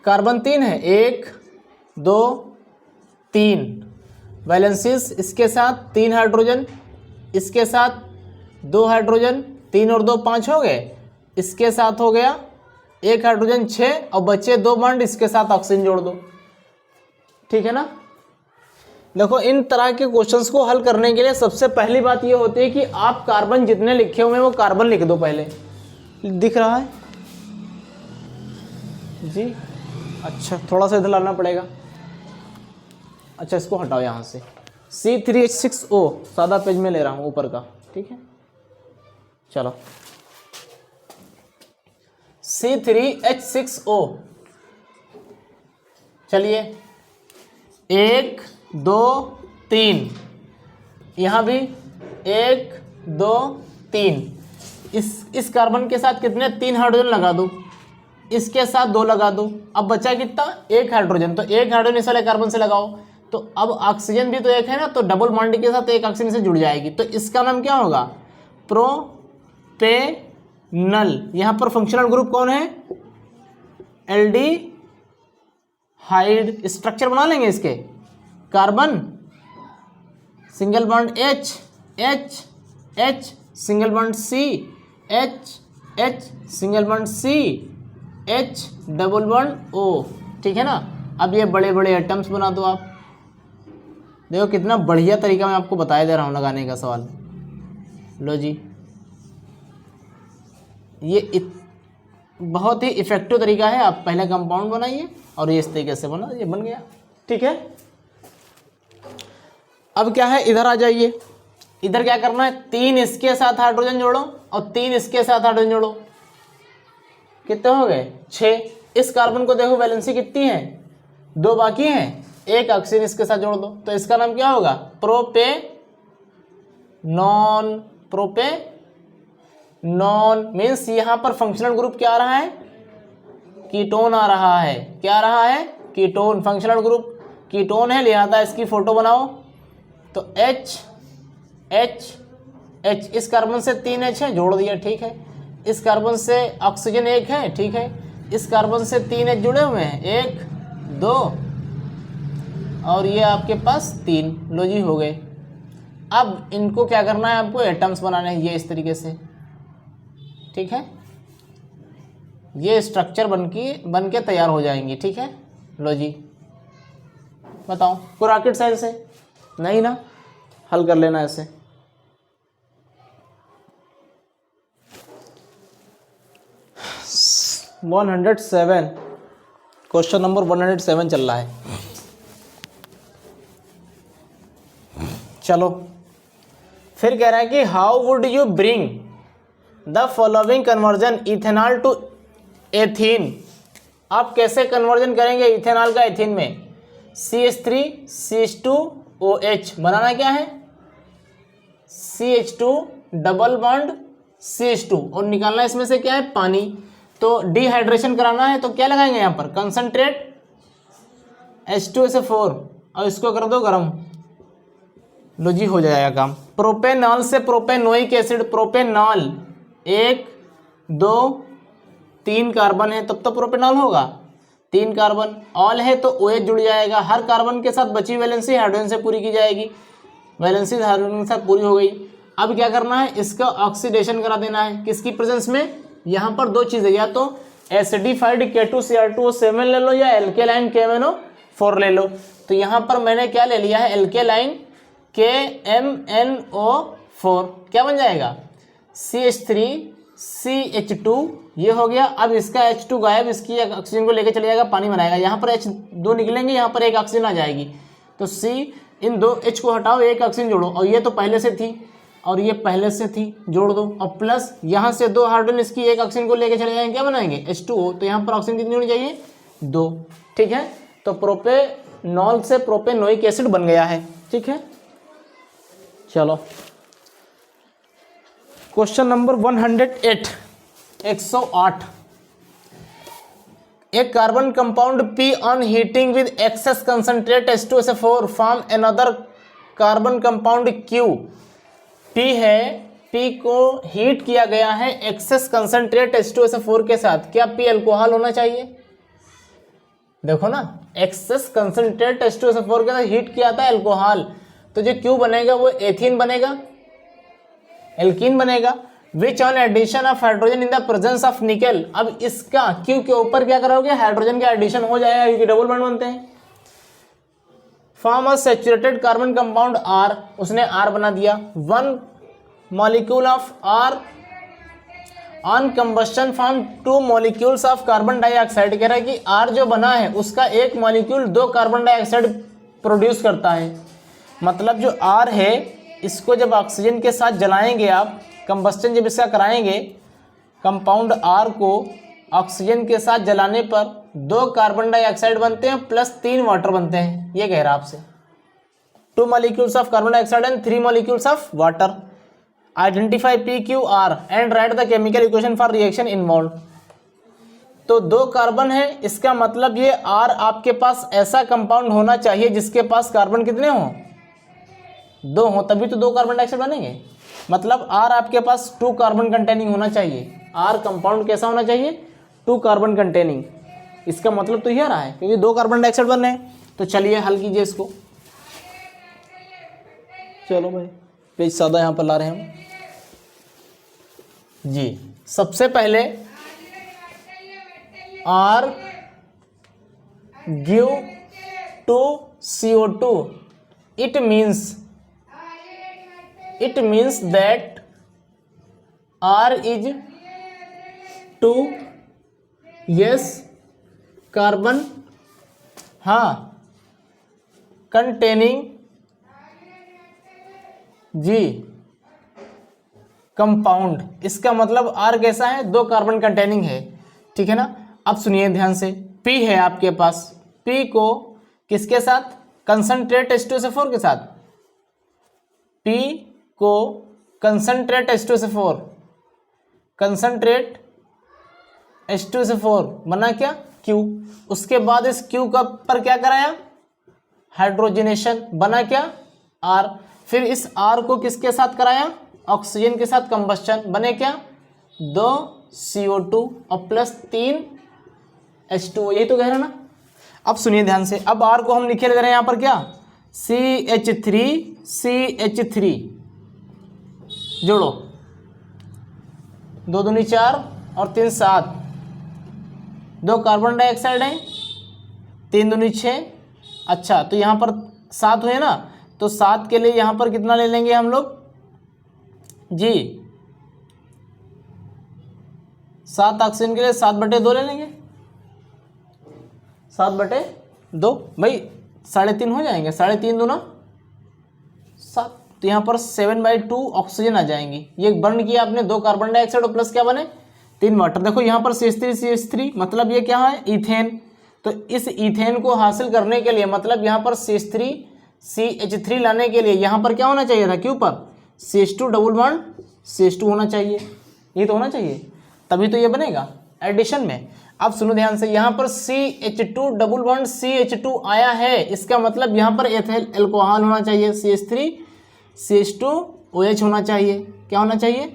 कार्बन 3 है, 1 2 3 वैलेंसीज, इसके साथ 3 हाइड्रोजन, इसके साथ 2 हाइड्रोजन, 3 और 2 5 हो गए, इसके साथ हो गया 1 हाइड्रोजन 6 और बचे 2 बॉन्ड, इसके साथ ऑक्सीजन जोड़ दो, ठीक है ना। देखो इन तरह के क्वेश्चंस को हल करने के लिए सबसे पहली बात ये होती है कि आप कार्बन जितने लिखे हुए हैं वो कार्बन लिख दो पहले, दिख रहा है जी, अच्छा थोड़ा सा इधर लाना पड़ेगा, अच्छा इसको हटाओ यहाँ से, C3H6O सादा पेज में ले रहा हूँ ऊपर का, ठीक है, चलो C3H6O, चलिए 1 2 3, यहाँ भी 1 2 3, इस कार्बन के साथ कितने 3 हाइड्रोजन लगा दूँ, इसके साथ 2 लगा दो, अब बचा कितना 1 हाइड्रोजन, तो 1 हाइड्रोजन इस वाले कार्बन से लगाओ, तो अब ऑक्सीजन भी तो एक है ना, तो डबल बॉन्ड के साथ एक ऑक्सीजन से जुड़ जाएगी, तो इसका नाम क्या होगा प्रोपेनल। यहाँ पर फंक्शनल ग्रुप कौन है एल्डिहाइड, स्ट्रक्चर बना लेंगे इसके, carbon single bond H H H single bond C H H single bond C H double bond O, ठीक है ना। अब ये बड़े बड़े एटम्स बना दो आप, देखो कितना बढ़िया तरीका मैं आपको बताया दे रहा हूँ लगाने का सवाल, लो जी ये बहुत ही इफेक्टिव तरीका है, आप पहले कंपाउंड बनाइए और ये इस तरीके से बना, ये बन गया, ठीक है। अब क्या है, इधर आ जाइए, इधर क्या करना है, 3 इसके साथ हाइड्रोजन जोड़ो और 3 इसके साथ हाइड्रोजन जोड़ो, कितने हो गए 6। इस कार्बन को देखो वैलेंसी कितनी है 2 बाकी हैं, 1 ऑक्सीजन इसके साथ जोड़ दो, तो इसका नाम क्या होगा प्रोपेनॉन। प्रोपेनॉन मीन्स यहाँ पर फंक्शनल ग्रुप क्या आ रहा है, कीटोन आ रहा है, क्या आ रहा है कीटोन, फंक्शनल ग्रुप कीटोन है, लिहाजा इसकी फोटो बनाओ, तो H H H, इस कार्बन से 3 H है जोड़ दिया, ठीक है, इस कार्बन से ऑक्सीजन 1 है, ठीक है, इस कार्बन से 3 H जुड़े हुए हैं, 1 2 और ये आपके पास 3, लो जी हो गए। अब इनको क्या करना है, आपको एटम्स बनाने हैं, ये इस तरीके से, ठीक है, ये स्ट्रक्चर बन के तैयार हो जाएंगे, ठीक है। लो जी बताओ, कोई रॉकेट साइंस है नहीं ना, हल कर लेना ऐसे। क्वेश्चन नंबर 107 चल रहा है, चलो फिर कह रहा है कि how would you bring the following conversion ethanol to ethene, आप कैसे कन्वर्जन करेंगे इथेनॉल का एथीन में, CH3 CH2OH बनाना क्या है CH2 डबल बॉन्ड CH2 और निकालना इसमें से क्या है पानी, तो डिहाइड्रेशन कराना है, तो क्या लगाएंगे यहाँ पर कंसंट्रेट H2SO4 और इसको कर दो गरम, लो जी हो जाएगा काम। प्रोपेनॉल से प्रोपेनोइक एसिड, प्रोपेनॉल 1 2 3 कार्बन है तब तो प्रोपेनॉल होगा, 3 कार्बन, ऑल है तो OH जुड़ जाएगा, हर कार्बन के साथ बची वैलेंसी हाइड्रोजन से पूरी की जाएगी, वैलेंसी हाइड्रोजन के साथ पूरी हो गई। अब क्या करना है, इसका ऑक्सीडेशन करा देना है, किसकी प्रेजेंस में, यहाँ पर दो चीज़ें, या तो एसिडिफाइड K2Cr2O7 ले लो या एल्केलाइन KMnO4 ले लो। तो यहाँ पर मैंने क्या ले लिया है, एल्केलाइन KMnO4, क्या बन जाएगा CH3CH2, ये हो गया। अब इसका H2 गायब, इसकी ऑक्सीजन को लेकर चले जाएगा, पानी बनाएगा। यहाँ पर H2 निकलेंगे, यहाँ पर एक ऑक्सीजन आ जाएगी, तो C, इन दो H को हटाओ, एक ऑक्सीजन जोड़ो, और ये तो पहले से थी और ये पहले से थी, जोड़ दो, और प्लस यहाँ से दो हाइड्रोजन इसकी एक ऑक्सीजन को लेकर चले जाएंगे, क्या बनाएंगे H2O। तो यहाँ पर ऑक्सीजन कितनी होनी चाहिए, 2, ठीक है। तो प्रोपेनॉल से प्रोपेनोइक एसिड बन गया है, ठीक है। चलो question number 108, 108। A carbon compound P on heating with excess concentrate H2SO4 form another carbon compound Q। P है, P को हीट किया गया है एक्सेस कंसंट्रेट H2SO4 के साथ, क्या P अल्कोहल होना चाहिए? देखो ना, एक्सेस कंसंट्रेट H2SO4 के साथ हीट किया था अल्कोहल, तो जो Q बनेगा वो एथीन बनेगा, एल्कीन बनेगा। Which on addition of hydrogen in the presence of nickel. अब इसका Q के ऊपर क्या करोगे, हाइड्रोजन का एडिशन हो जाएगा क्योंकि डबल बॉन्ड बनते हैं। Form of saturated carbon compound R, उसने R बना दिया। 1 molecule of R on combustion form 2 molecules of carbon dioxide. कह रहा है कि R जो बना है उसका एक मॉलिक्यूल 2 कार्बन डाइऑक्साइड प्रोड्यूस करता है। मतलब जो R है इसको जब ऑक्सीजन के साथ जलाएंगे आप, कंबस्टन जब इसका कराएंगे, कंपाउंड R को ऑक्सीजन के साथ जलाने पर 2 कार्बन डाइऑक्साइड बनते हैं प्लस 3 वाटर बनते हैं। ये कह रहा है आपसे 2 molecules of carbon dioxide and 3 molecules of water. Identify PQR and right the chemical equation for reaction involve. तो 2 कार्बन है, इसका मतलब ये R आपके पास ऐसा कंपाउंड होना चाहिए जिसके पास कार्बन कितने हों, 2 हों, तभी तो 2 कार्बन डाइऑक्साइड बनेंगे। मतलब R आपके पास 2 कार्बन कंटेनिंग होना चाहिए। R कंपाउंड कैसा होना चाहिए, 2 कार्बन कंटेनिंग। इसका मतलब तो ये रहा है क्योंकि 2 कार्बन डाइऑक्साइड बन रहे हैं। तो चलिए हल कीजिए इसको। चलो भाई पेज सादा यहाँ पर ला रहे हैं हम जी। सबसे पहले R give two CO2, it means that R is 2 yes carbon, हाँ, कंटेनिंग जी कंपाउंड। इसका मतलब R कैसा है, 2 कार्बन कंटेनिंग है, ठीक है ना। अब सुनिए ध्यान से, P है आपके पास, P को किसके साथ, कंसंट्रेट H2SO4 के साथ। P को कंसंट्रेट H2SO4, कंसंट्रेट H2SO4 बना क्या, Q। उसके बाद इस Q का पर क्या कराया, हाइड्रोजनेशन, बना क्या, R। फिर इस R को किसके साथ कराया, ऑक्सीजन के साथ कंबस्टन, बने क्या, 2 CO2 और प्लस 3 H2O। यही तो कह रहा है ना। अब सुनिए ध्यान से, अब R को हम लिखे लग रहे हैं यहाँ पर क्या, CH3 जोड़ो, 2 दूनी 4 और 3 7, 2 कार्बन डाइऑक्साइड है, 3 दूनी 6। अच्छा तो यहाँ पर 7 हुए ना, तो 7 के लिए यहाँ पर कितना ले लेंगे हम लोग जी, 7 ऑक्सीजन के लिए 7/2 ले लेंगे, 7/2 भाई 3.5 हो जाएंगे, 3.5 दूना 7, तो यहाँ पर 7/2 ऑक्सीजन आ जाएंगी। ये बर्न किया आपने 2 कार्बन डाइऑक्साइड और प्लस क्या बने, 3 वाटर। देखो यहाँ पर CH3 मतलब ये क्या है, इथेन। तो इस इथेन को हासिल करने के लिए, मतलब यहाँ पर CH3 लाने के लिए यहाँ पर क्या होना चाहिए था, Q पर CH2 डबल बॉन्ड CH2 होना चाहिए, ये तो होना चाहिए, तभी तो ये बनेगा एडिशन में। अब सुनो ध्यान से, यहाँ पर CH2 डबल बॉन्ड CH2 आया है, इसका मतलब यहाँ पर एथिल अल्कोहल होना चाहिए, CH3 CH2 OH होना चाहिए। क्या होना चाहिए,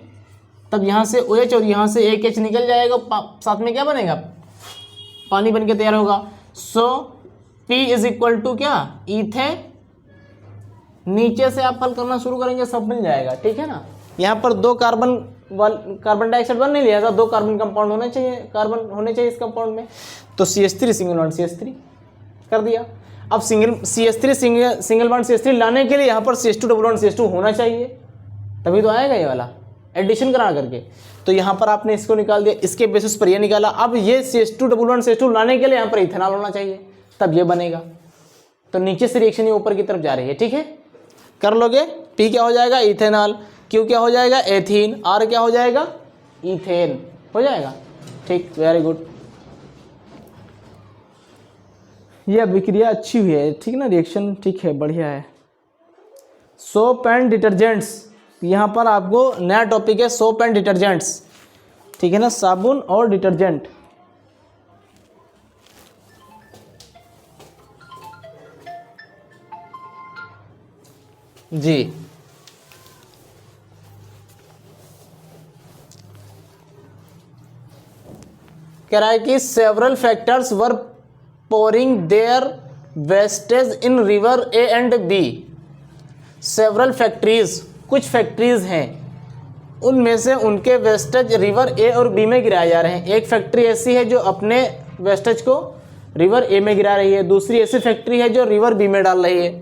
तब यहाँ से OH और यहाँ से एक H निकल जाएगा, साथ में क्या बनेगा, पानी बन के तैयार होगा। सो P इज इक्वल टू क्या, इथेन। नीचे से आप हल करना शुरू करेंगे सब मिल जाएगा, ठीक है ना। यहाँ पर 2 कार्बन कार्बन डाइऑक्साइड बन नहीं लिया था, 2 कार्बन कंपाउंड होने चाहिए, कार्बन होने चाहिए इस कंपाउंड में, तो CH3 सिंगल बॉन्ड CH3 कर दिया। अब CH3 सिंगल बॉन्ड CH3 लाने के लिए यहाँ पर CH2 डबल बॉन्ड CH2 होना चाहिए, तभी तो आएगा ये वाला एडिशन करा करके। तो यहाँ पर आपने इसको निकाल दिया, इसके बेसिस पर ये निकाला। अब ये CH2 डबल बॉन्ड CH2 लाने के लिए यहाँ पर इथेनॉल होना चाहिए, तब ये बनेगा। तो नीचे से रिएक्शन ये ऊपर की तरफ जा रही है, ठीक है, कर लोगे। P क्या हो जाएगा, इथेनॉल, Q क्या हो जाएगा, एथीन, R क्या हो जाएगा, इथेन हो जाएगा, ठीक, वेरी गुड। ये अभिक्रिया अच्छी हुई है, ठीक ना, रिएक्शन ठीक है, बढ़िया है। सोप एंड डिटर्जेंट्स, यहाँ पर आपको नया टॉपिक है सोप एंड डिटर्जेंट्स, ठीक है ना, साबुन और डिटर्जेंट। जी, कह रहा है कि several factors were pouring their wastage in river A and B. Several factories, कुछ फैक्ट्रीज हैं, उनमें से उनके वेस्टेज रिवर ए और बी में गिराए जा रहे हैं। एक फैक्ट्री ऐसी है जो अपने वेस्टेज को रिवर ए में गिरा रही है, दूसरी ऐसी फैक्ट्री है जो रिवर बी में डाल रही है।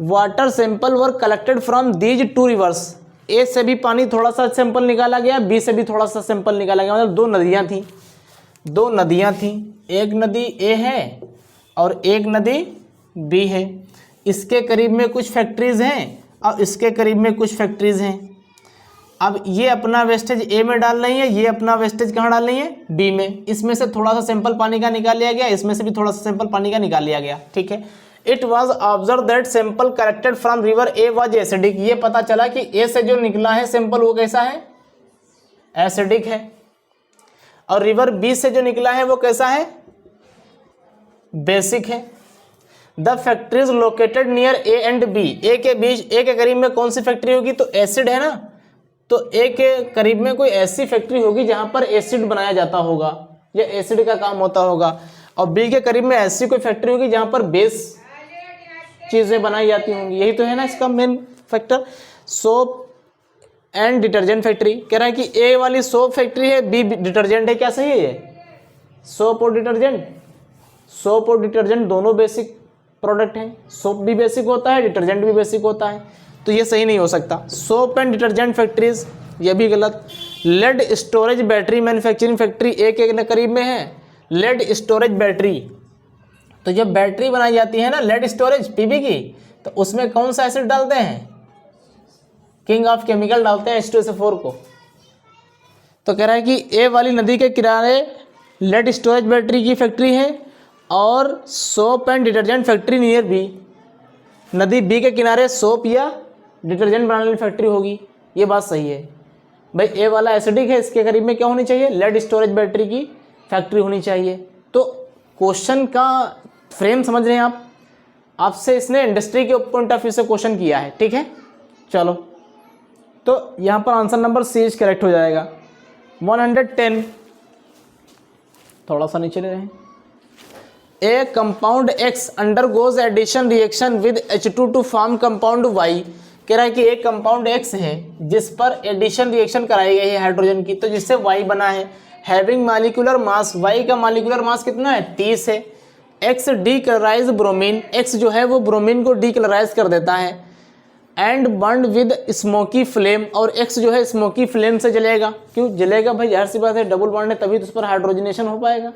Water sample were collected from these 2 rivers. A से भी पानी थोड़ा सा सैंपल निकाला गया, बी से भी थोड़ा सा सैंपल निकाला गया, मतलब 2 नदियाँ थीं, एक नदी ए है और एक नदी बी है। इसके करीब में कुछ फैक्ट्रीज़ हैं और इसके करीब में कुछ फैक्ट्रीज़ हैं। अब ये अपना वेस्टेज ए में डाल रही है, ये अपना वेस्टेज कहाँ डाल रही है, बी में। इसमें से थोड़ा सा सैंपल पानी का निकाल लिया गया, इसमें से भी थोड़ा सा सैंपल पानी का निकाल लिया गया, ठीक है। It was observe that sample collected from river A was acidic. ये पता चला कि ए से जो निकला है सैंपल वो कैसा है, एसिडिक है, और रिवर बी से जो निकला है वो कैसा है, बेसिक है। The factories located near A and B, A के बीच, ए के करीब में कौन सी फैक्ट्री होगी, तो एसिड है ना, तो ए के करीब में कोई ऐसी फैक्ट्री होगी जहां पर एसिड बनाया जाता होगा या एसिड का काम होता होगा, और बी के करीब में ऐसी कोई फैक्ट्री होगी जहां पर बेस चीजें बनाई जाती होंगी। यही तो है ना इसका main factor. Soap and detergent factory, कह रहा है कि ए वाली सोप फैक्ट्री है, बी डिटर्जेंट है, क्या सही है ये, सोप और डिटर्जेंट, सोप और डिटर्जेंट दोनों बेसिक प्रोडक्ट हैं, सोप भी बेसिक होता है, डिटर्जेंट भी बेसिक होता है, तो ये सही नहीं हो सकता। सोप एंड डिटर्जेंट फैक्ट्रीज, ये भी गलत। Lead storage battery manufacturing factory एक एक करीब में है, लेड स्टोरेज बैटरी, तो जब बैटरी बनाई जाती है ना लेड स्टोरेज पीबी की, तो उसमें कौन सा एसिड डालते हैं, किंग ऑफ केमिकल डालते हैं H2SO4 को। तो कह रहा है कि ए वाली नदी के किनारे लेड स्टोरेज बैटरी की फैक्ट्री है और soap and detergent factory near B, नदी बी के किनारे सोप या डिटर्जेंट बनाने वाली फैक्ट्री होगी। ये बात सही है भाई, ए वाला एसिडिक है, इसके करीब में क्या होनी चाहिए, लेड स्टोरेज बैटरी की फैक्ट्री होनी चाहिए। तो क्वेश्चन का फ्रेम समझ रहे हैं आप, आपसे इसने इंडस्ट्री के पॉइंट ऑफ व्यू से क्वेश्चन किया है, ठीक है। चलो, तो यहाँ पर answer number C is correct हो जाएगा। 110, थोड़ा सा नीचे ले रहे हैं। A compound X undergoes addition reaction with H2 to form compound Y। कह रहा है कि एक कंपाउंड X है जिस पर एडिशन रिएक्शन कराई गई है हाइड्रोजन की, तो जिससे Y बना है। हैविंग मॉलिक्यूलर मास, Y का मॉलिक्यूलर मास कितना है, 30 है। X डीकलराइज ब्रोमीन, X जो है वो ब्रोमीन को डीकलराइज कर देता है। And burn with smoky flame, और X जो है स्मोकी फ्लेम से जलेगा। क्यों जलेगा भाई, जाहिर सी बात है, डबल बॉन्ड है तभी तो उस पर हाइड्रोजनेशन हो पाएगा,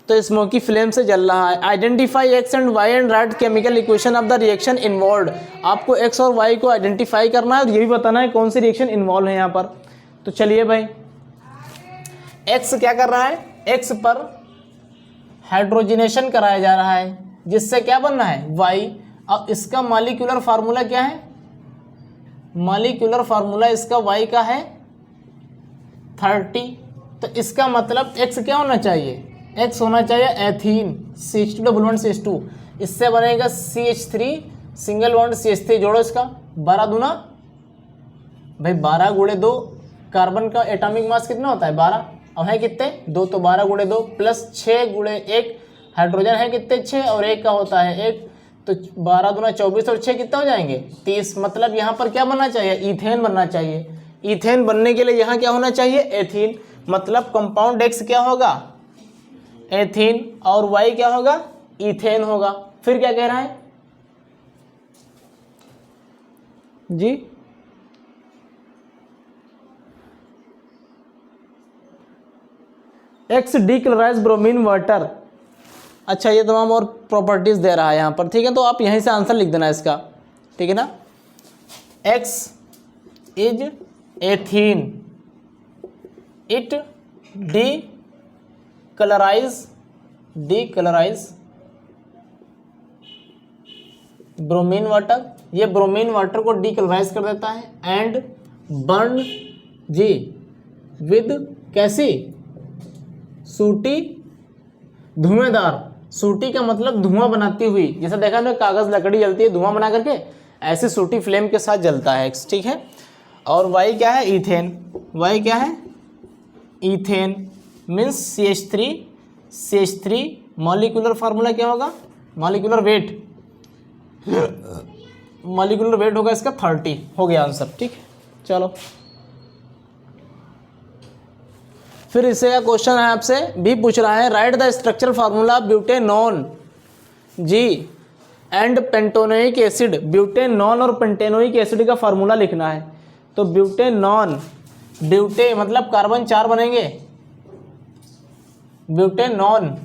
तो स्मोकी फ्लेम से जल रहा है। Identify X and Y and right chemical equation of the reaction involve. आपको X और Y को आइडेंटिफाई करना है और ये भी बताना है कौन सी रिएक्शन इन्वॉल्व है यहाँ पर। तो चलिए भाई, X क्या कर रहा है, X पर हाइड्रोजनेशन कराया जा रहा है, जिससे क्या बनना है, Y। और इसका मॉलिक्यूलर फार्मूला क्या है, मॉलिक्यूलर फार्मूला इसका Y का है 30। तो इसका मतलब X क्या होना चाहिए, X होना चाहिए ethene, CH2 double bond CH2, इससे बनेगा CH3 सिंगल बॉन्ड CH3, जोड़ो इसका 12 दूना भाई 12 गुणे 2, कार्बन का एटॉमिक मास कितना होता है 12, और है कितने 2, तो 12 गुणे 2 प्लस 6 गुणे 1, हाइड्रोजन है कितने 6 और 1 का होता है 1, तो 12 दूना 24 और 6 कितना हो जाएंगे 30। मतलब यहाँ पर क्या बनना चाहिए, इथेन बनना चाहिए। इथेन बनने के लिए यहाँ क्या होना चाहिए, एथीन, मतलब कंपाउंड X क्या होगा, एथीन, और Y क्या होगा, इथेन होगा। फिर क्या कह रहा है जी, X डीक्लोराइज ब्रोमीन वाटर। अच्छा, ये तमाम और प्रॉपर्टीज दे रहा है यहाँ पर, ठीक है, तो आप यहीं से आंसर लिख देना इसका, ठीक है ना। X is ethene, it decolourise bromine water, ये ब्रोमीन वाटर को डीकलराइज कर देता है, एंड बर्न जी विद कैसी, सूटी, धुएंदार। सूटी का मतलब धुआं बनाती हुई, जैसा देखा ना कागज लकड़ी जलती है धुआं बना करके, ऐसे सूटी फ्लेम के साथ जलता है, ठीक है। और वाई क्या है, इथेन, वाई क्या है, ethane means CH3 molecular formula क्या होगा, मॉलिक्यूलर वेट होगा इसका 30, हो गया आंसर, ठीक है। चलो फिर इससे का क्वेश्चन है आपसे भी पूछ रहा है, write the structural formula butanone जी एंड पेंटोनोइक एसिड। ब्यूटेनॉन और पेंटेनोइक एसिड का फार्मूला लिखना है। तो ब्यूटेनॉन, ब्यूटे मतलब कार्बन 4 बनेंगे, ब्यूटेनॉन,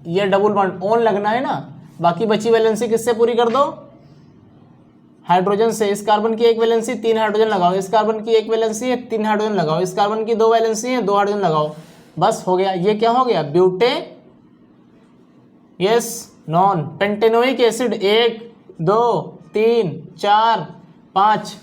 ये डबल बॉन्ड ओन लगना है ना, बाकी बची वैलेंसी किससे पूरी कर दो, हाइड्रोजन से। इस कार्बन की एक वैलेंसी 3 हाइड्रोजन लगाओ, इस कार्बन की एक वैलेंसी है 3 हाइड्रोजन लगाओ, इस कार्बन की 2 वैलेंसी है 2 हाइड्रोजन लगाओ, बस हो गया। ये क्या हो गया, bute yes non. Pentanoic acid 1 2 3 4 5,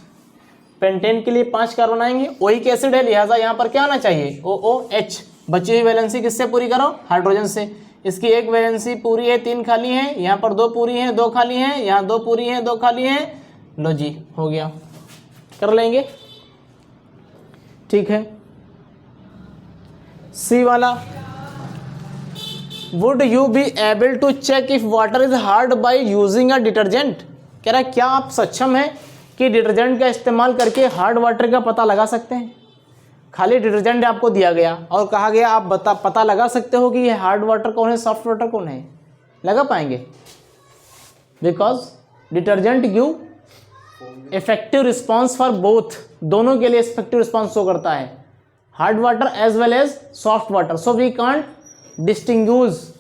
pentane के लिए 5 कार्बन आएंगे, ओइक एसिड है लिहाजा यहाँ पर क्या आना चाहिए, OOH। बची हुई वैलेंसी किससे पूरी करो, हाइड्रोजन से। इसकी एक वैलेंसी पूरी है 3 खाली है, यहाँ पर 2 पूरी है 2 खाली है, यहाँ 2 पूरी है 2 खाली है, लो जी हो गया, कर लेंगे, ठीक है। सी वाला, would you be able to check if water is hard by using a detergent. कह रहा है क्या आप सक्षम हैं कि डिटर्जेंट का इस्तेमाल करके हार्ड वाटर का पता लगा सकते हैं। खाली डिटर्जेंट आपको दिया गया और कहा गया आप पता लगा सकते हो कि ये हार्ड वाटर कौन है सॉफ्ट वाटर कौन है, लगा पाएंगे, because detergent give effective response for both, दोनों के लिए इफेक्टिव रिस्पॉन्स शो करता है, hard water as well as soft water. So we can't distinguish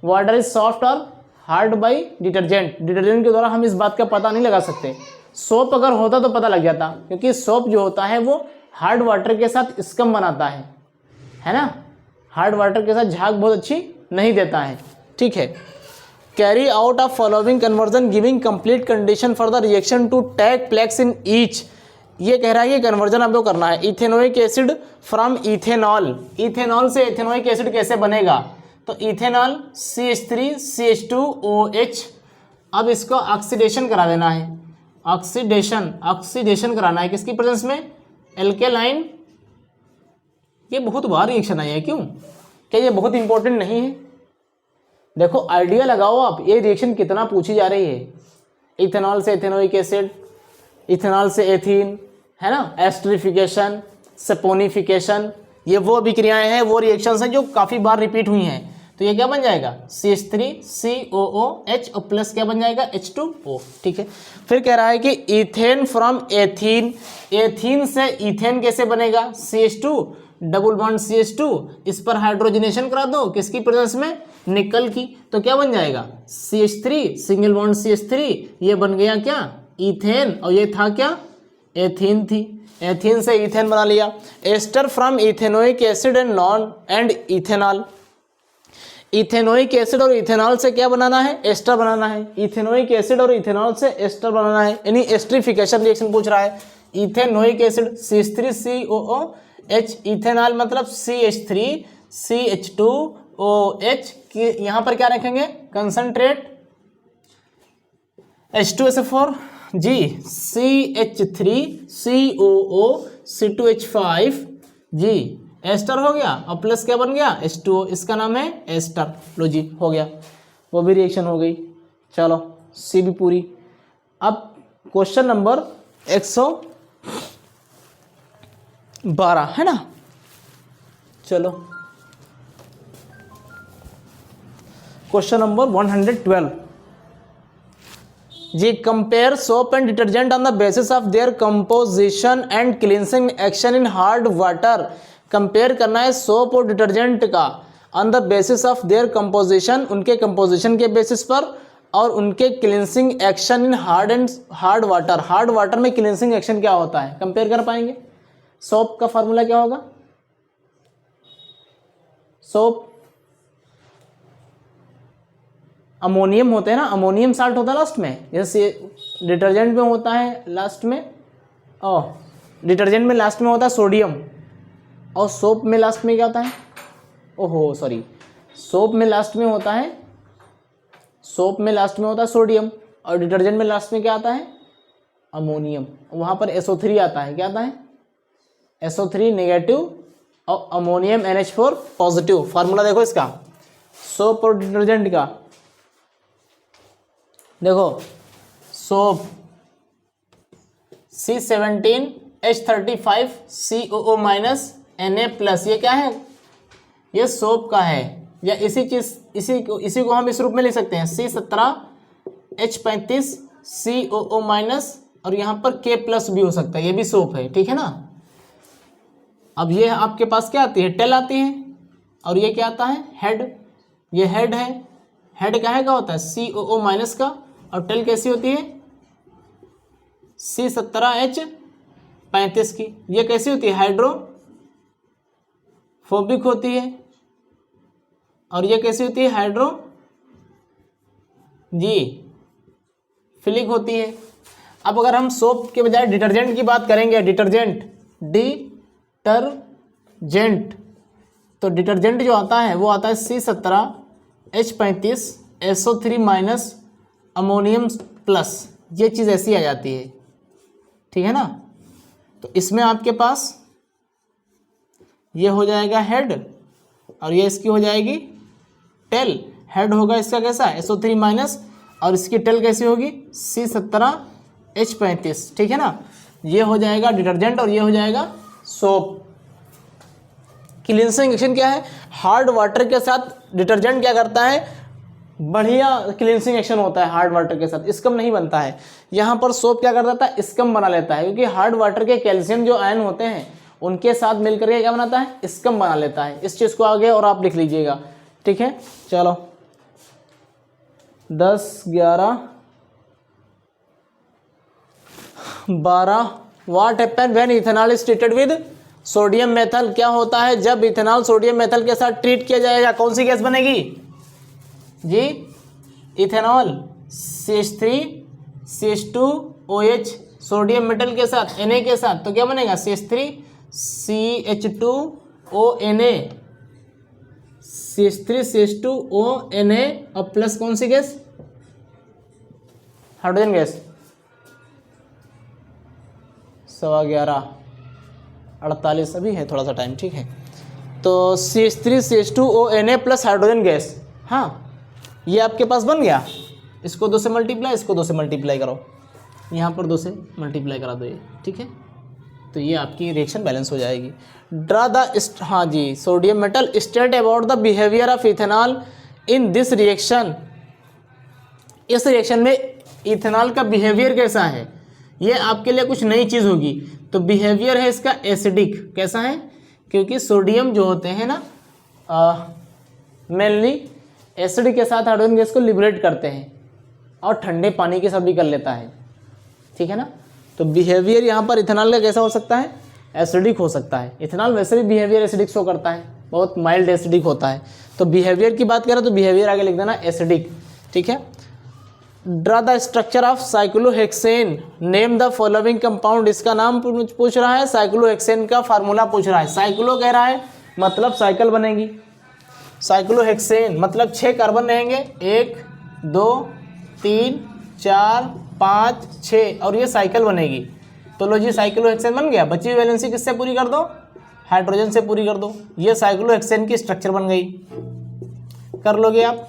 water is soft और हार्ड बाई डिटर्जेंट। डिटर्जेंट के द्वारा हम इस बात का पता नहीं लगा सकते। सोप अगर होता तो पता लग जाता, क्योंकि सोप जो होता है वो हार्ड वाटर के साथ स्कम बनाता है ना, हार्ड वाटर के साथ झाग बहुत अच्छी नहीं देता है, ठीक है। Carry out of following conversion giving complete condition for the reaction to take place in each. ये कह रहा है कि कन्वर्जन आपको करना है। Ethanoic acid from ethanol, ethanol से इथेनोइक एसिड कैसे बनेगा, तो इथेनॉल CH3CH2OH। अब इसको ऑक्सीडेशन करा देना है, ऑक्सीडेशन कराना है किसकी प्रेजेंस में, एल्केलाइन। ये बहुत बार रिएक्शन आई है, क्यों, क्या ये बहुत इंपॉर्टेंट नहीं है। देखो आइडिया लगाओ आप, ये रिएक्शन कितना पूछी जा रही है। इथेनॉल से इथेनोइक एसिड, इथेनॉल से एथीन, है ना, एस्टरिफिकेशन, सपोनिफिकेशन, ये वो अभिक्रियाएं हैं, वो रिएक्शंस हैं जो काफ़ी बार रिपीट हुई हैं। तो ये क्या बन जाएगा, CH3COOH और प्लस क्या बन जाएगा, H2O, ठीक है। फिर कह रहा है कि इथेन फ्रॉम एथीन, एथीन से इथेन कैसे बनेगा, CH2 डबल बॉन्ड CH2, इस पर हाइड्रोजनेशन करा दो किसकी प्रेजेंस में, निकल की, तो क्या बन जाएगा CH3 सिंगल बॉन्ड CH3, ये बन गया क्या, इथेन, और ये था क्या, एथीन थी, एथीन से इथेन बना लिया। Ester from ethanoic acid and ethanol, ethanoic acid और इथेनॉल से क्या बनाना है, एस्टर बनाना है। इथेनोइक एसिड और इथेनॉल से एस्टर बनाना है, यानी एस्टरिफिकेशन रिएक्शन पूछ रहा है। इथेनोइक एसिड CH3COOH, इथेनॉल मतलब CH3CH2OH की यहाँ पर क्या रखेंगे, कंसंट्रेट H2SO4 जी, CH3COO C2H5 जी, एस्टर हो गया, और प्लस क्या बन गया, H2O, इसका नाम है एस्टर। लो जी हो गया, वो भी रिएक्शन हो गई। चलो सी भी पूरी। अब क्वेश्चन नंबर 12 है ना। चलो क्वेश्चन नंबर 112 जी, compare soap and detergent on the basis of their composition and cleansing action in hard water. Compare करना है सोप और डिटर्जेंट का on the basis of their composition, उनके कंपोजिशन के बेसिस पर, और उनके cleansing action in hard water. Hard water में क्लींसिंग एक्शन क्या होता है, कंपेयर कर पाएंगे। सोप का फार्मूला क्या होगा, सोप अमोनियम होते हैं ना, अमोनियम साल्ट होता है लास्ट में, जैसे डिटर्जेंट में होता है लास्ट में, डिटर्जेंट में लास्ट में होता है सोडियम, और सोप में लास्ट में क्या होता है, ओहो सॉरी, सोप में लास्ट में होता है सोडियम, और डिटर्जेंट में लास्ट में क्या आता है, अमोनियम। वहाँ पर SO3 आता है, क्या आता है, SO3 नेगेटिव और अमोनियम NH4 पॉजिटिव। फार्मूला देखो इसका, सोप और डिटर्जेंट का, देखो सोप C17H35COO -Na+, ये क्या है, ये सोप का है, या इसी को हम इस रूप में लिख सकते हैं C17H35COO- और यहाँ पर K+ भी हो सकता है, ये भी सोप है, ठीक है ना। अब ये आपके पास क्या आती है, टेल आती है, और ये क्या आता है, हेड, ये हेड है, हेड का है क्या होता है, COO- का, और टेल कैसी होती है, C17H35 की, ये कैसी होती है, हाइड्रोफोबिक होती है, और ये कैसी होती है, फिलिक होती है। अब अगर हम सोप के बजाय डिटर्जेंट की बात करेंगे, डिटर्जेंट, तो डिटर्जेंट जो आता है वो आता है C17H35 SO3- अमोनियम प्लस, ये चीज़ ऐसी आ जाती है, ठीक है ना। तो इसमें आपके पास ये हो जाएगा हेड, और ये इसकी हो जाएगी टेल। हेड होगा इसका कैसा, SO3-, और इसकी टेल कैसी होगी, C17H35, ठीक है ना। ये हो जाएगा डिटर्जेंट और ये हो जाएगा सोप। क्लींसिंग एक्शन क्या है, हार्ड वाटर के साथ डिटर्जेंट क्या करता है, बढ़िया क्लींसिंग एक्शन होता है हार्ड वाटर के साथ, स्कम नहीं बनता है। यहाँ पर सोप क्या कर देता है, स्कम बना लेता है, क्योंकि हार्ड वाटर के कैल्शियम जो आयन होते हैं उनके साथ मिलकर के क्या बनाता है, स्कम बना लेता है। इस चीज़ को आगे और आप लिख लीजिएगा, ठीक है। चलो 10, 11, 12 what happen when ethanol is treated with sodium metal. क्या होता है जब इथेनॉल सोडियम मेथल के साथ ट्रीट किया जाएगा, कौन सी गैस बनेगी जी, इथेनॉल CH3CH2OH सोडियम मेटल के साथ Na के साथ, तो क्या बनेगा CH3CH2ONA और प्लस कौन सी गैस, हाइड्रोजन गैस। 11:48 अभी है थोड़ा सा टाइम, ठीक है। तो CH3CH2ONA प्लस हाइड्रोजन गैस, हाँ ये आपके पास बन गया। इसको 2 से मल्टीप्लाई, इसको 2 से मल्टीप्लाई करो, यहाँ पर 2 से मल्टीप्लाई करा दो ये, ठीक है। तो ये आपकी रिएक्शन बैलेंस हो जाएगी। ड्रा द, हाँ जी, sodium metal state about the behaviour of ethanol in this reaction. इस रिएक्शन में इथेनॉल का बिहेवियर कैसा है, ये आपके लिए कुछ नई चीज़ होगी। तो बिहेवियर है इसका एसिडिक, कैसा है, क्योंकि सोडियम जो होते हैं ना मेनली एसिड के साथ हाइड्रोजन गैस को लिबरेट करते हैं, और ठंडे पानी के साथ भी कर लेता है, ठीक है ना। तो बिहेवियर यहाँ पर इथेनॉल का कैसा हो सकता है, एसिडिक हो सकता है। इथेनॉल वैसे भी बिहेवियर एसिडिक शो करता है, बहुत माइल्ड एसिडिक होता है। तो बिहेवियर की बात करें तो बिहेवियर आगे लिख देना एसिडिक, ठीक है। Draw the structure of cyclohexane, name the following compound. इसका नाम पूछ रहा है, साइक्लोहेक्सेन का फार्मूला पूछ रहा है। साइक्लो कह रहा है मतलब साइकिल बनेगी, साइक्लोहेक्सेन मतलब 6 कार्बन रहेंगे, 1 2 3 4 5 6, और ये साइकिल बनेगी। तो लो जी साइक्लोहेक्सेन बन गया। बची हुई वैलेंसी किससे पूरी कर दो, हाइड्रोजन से पूरी कर दो। ये साइक्लोहेक्सेन की स्ट्रक्चर बन गई, कर लोगे आप।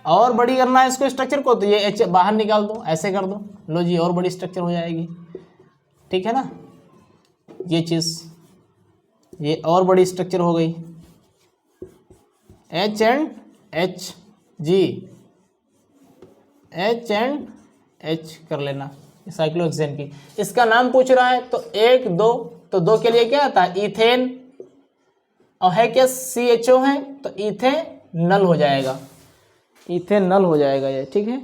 और बड़ी करना है इसको स्ट्रक्चर को, तो ये H बाहर निकाल दो, ऐसे कर दो, लो जी और बड़ी स्ट्रक्चर हो जाएगी, ठीक है ना। ये चीज़, ये और बड़ी स्ट्रक्चर हो गई, H एंड H जी, H एंड H कर लेना साइक्लोहेक्सेन की। इसका नाम पूछ रहा है तो 1 2, तो 2 के लिए क्या आता है इथेन, और है क्या CHO है तो इथेनल हो जाएगा, इथेनल हो जाएगा ये, ठीक है।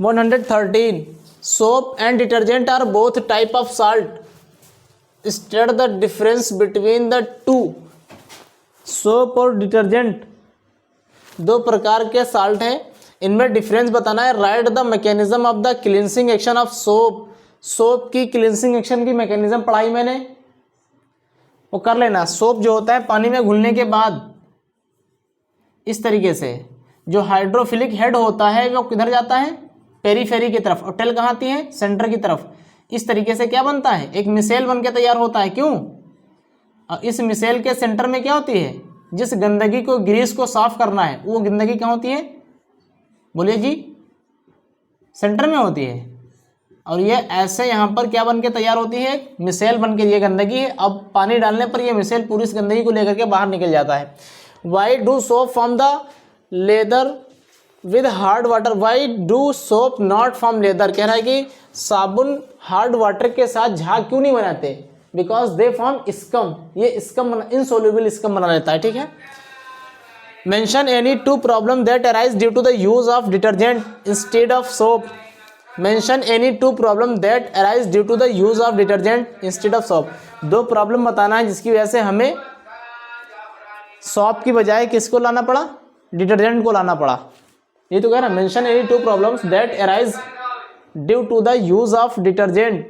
113 soap and detergent are both type of salt, state the difference between the two. Soap और डिटर्जेंट दो प्रकार के साल्ट हैं, इनमें डिफरेंस बताना है। Write the mechanism of the cleansing action of soap. Soap की क्लींसिंग एक्शन की मैकेनिज्म पढ़ाई मैंने, वो कर लेना। सोप जो होता है पानी में घुलने के बाद इस तरीके से जो हाइड्रोफिलिक हेड होता है वो किधर जाता है, पेरीफेरी की तरफ, और टेल कहाँ आती है, सेंटर की तरफ। इस तरीके से क्या बनता है, एक मिसेल बन के तैयार होता है। क्यों, और इस मिसेल के सेंटर में क्या होती है, जिस गंदगी को, ग्रीस को साफ करना है, वो गंदगी कहाँ होती है, बोलिए जी, सेंटर में होती है। और ये ऐसे यहाँ पर क्या बन के तैयार होती है, मिसेल बन के, ये गंदगी है। अब पानी डालने पर ये मिसेल पूरी इस गंदगी को लेकर के बाहर निकल जाता है। Why do soap from the lather with hard water, why do soap not from leather. कह रहा है कि साबुन हार्ड वाटर के साथ झाग क्यों नहीं बनाते, बिकॉज दे फॉर्म स्कम, ये स्कम, इनसोल्यूबल स्कम बना लेता है, ठीक है। Mention any two problem that arise due to the use of detergent instead of soap. Mention any two problem that arise due to the use of detergent instead of soap. दो problem बताना है जिसकी वजह से हमें soap की बजाय किसको लाना पड़ा, डिटर्जेंट को लाना पड़ा। ये तो कह रहा है mention any two problems that arise due to the use of detergent.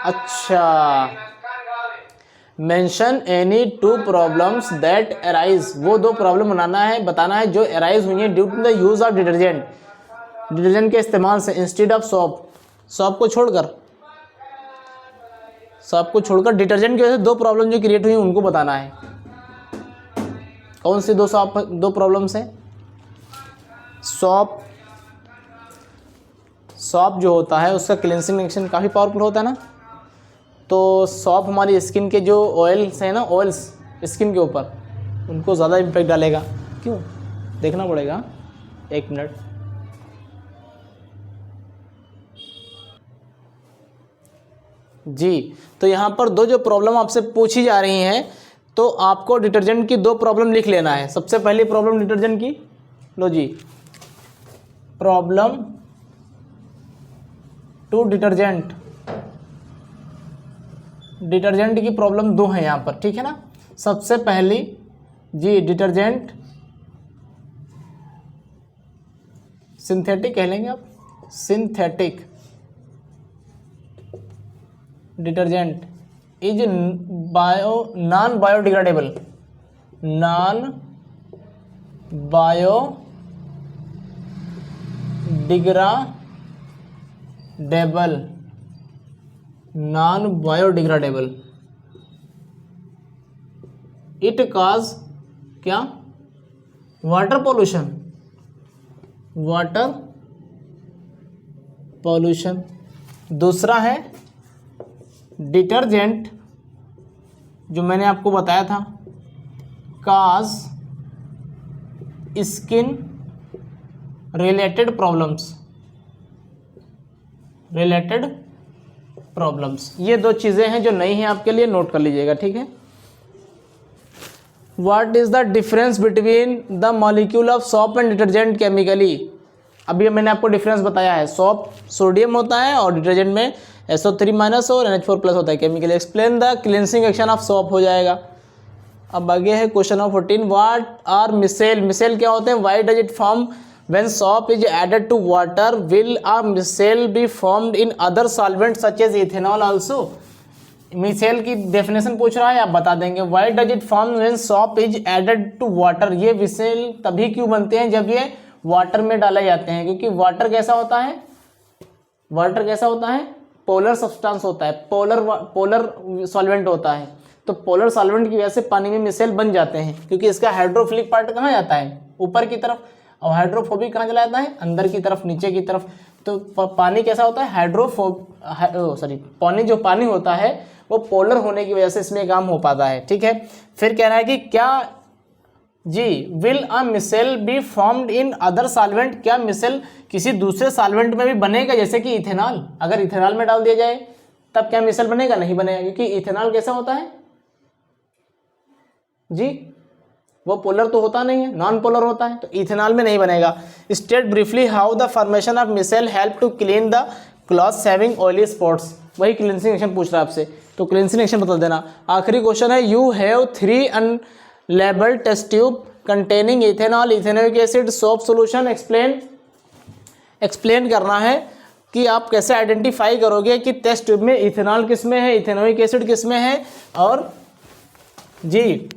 अच्छा, mention any two problems that arise, वो दो प्रॉब्लम बनाना है, बताना है जो अराइज हुई है due to the use of detergent, detergent के इस्तेमाल से, इंस्टेड ऑफ सोप, सोप को छोड़कर, सोप को छोड़कर डिटर्जेंट की वजह से दो प्रॉब्लम जो क्रिएट हुई उनको बताना है। कौन सी दो प्रॉब्लम्स है, सॉप जो होता है उसका क्लींसिंग एक्शन काफ़ी पावरफुल होता है ना। तो सॉप हमारी स्किन के जो ऑयल्स हैं ना, ऑयल्स स्किन के ऊपर, उनको ज़्यादा इम्पैक्ट डालेगा। क्यों, देखना पड़ेगा, एक मिनट। जी, तो यहाँ पर दो जो प्रॉब्लम आपसे पूछी जा रही हैं, तो आपको डिटर्जेंट की दो प्रॉब्लम लिख लेना है। सबसे पहली प्रॉब्लम डिटर्जेंट की, लो जी, प्रॉब्लम टू डिटर्जेंट, डिटर्जेंट की प्रॉब्लम दो है यहाँ पर, ठीक है ना। सबसे पहली जी, डिटर्जेंट सिंथेटिक कह लेंगे आप, synthetic detergent is non biodegradable, non biodegradable, non biodegradable. It cause क्या, वाटर पॉल्यूशन, वाटर पॉल्यूशन। दूसरा है डिटर्जेंट, जो मैंने आपको बताया था, cause skin related problems, related problems. ये दो चीज़ें हैं जो नई हैं आपके लिए, नोट कर लीजिएगा, ठीक है। What is the difference between the molecule of soap and detergent chemically. अभी मैंने आपको डिफरेंस बताया है, सोप सोडियम होता है और डिटर्जेंट में SO3- और NH4+ होता है chemically. Explain the cleansing action of soap हो जाएगा। अब आगे है question number 14, what are micelle. Micelle क्या होते हैं, why does it form when soap is added to water, will a micelle be formed in other solvent such as ethanol also. Micelle की definition पूछ रहा है, आप बता देंगे। Why does it form when soap is added to water, ये micelle तभी क्यों बनते हैं जब ये वाटर में डाले जाते हैं, क्योंकि वाटर कैसा होता है, वाटर कैसा होता है, पोलर सब्सटेंस होता है, पोलर सॉल्वेंट होता है। तो पोलर सॉल्वेंट की वजह से पानी में मिसेल बन जाते हैं, क्योंकि इसका हाइड्रोफिलिक पार्ट कहाँ जाता है, ऊपर की तरफ, और हाइड्रोफोबिक कहाँ चला जाता है, अंदर की तरफ, नीचे की तरफ। तो पानी कैसा होता है, पानी जो पानी होता है वो पोलर होने की वजह से इसमें काम हो पाता है। ठीक है, फिर कह रहा है कि क्या जी will a micelle be formed in other solvent, क्या मिसेल किसी दूसरे सॉल्वेंट में भी बनेगा जैसे कि इथेनॉल, अगर इथेनॉल में डाल दिया जाए तब क्या मिसेल बनेगा? नहीं बनेगा, क्योंकि इथेनॉल कैसा होता है जी, वो पोलर तो होता नहीं है, नॉन पोलर होता है, तो इथेनॉल में नहीं बनेगा। State briefly how the formation of micelle help to clean the clothes having oily spots, वही क्लींसिंग एक्शन पूछ रहा है आपसे, तो क्लींसिंग एक्शन बता देना। आखिरी क्वेश्चन है you have 3 unlabelled test tube containing ethanol, ethanoic acid, soap solution, explain करना है कि आप कैसे आइडेंटिफाई करोगे कि टेस्ट ट्यूब में इथेनॉल किस में है, इथेनोइक एसिड किस में है, और जी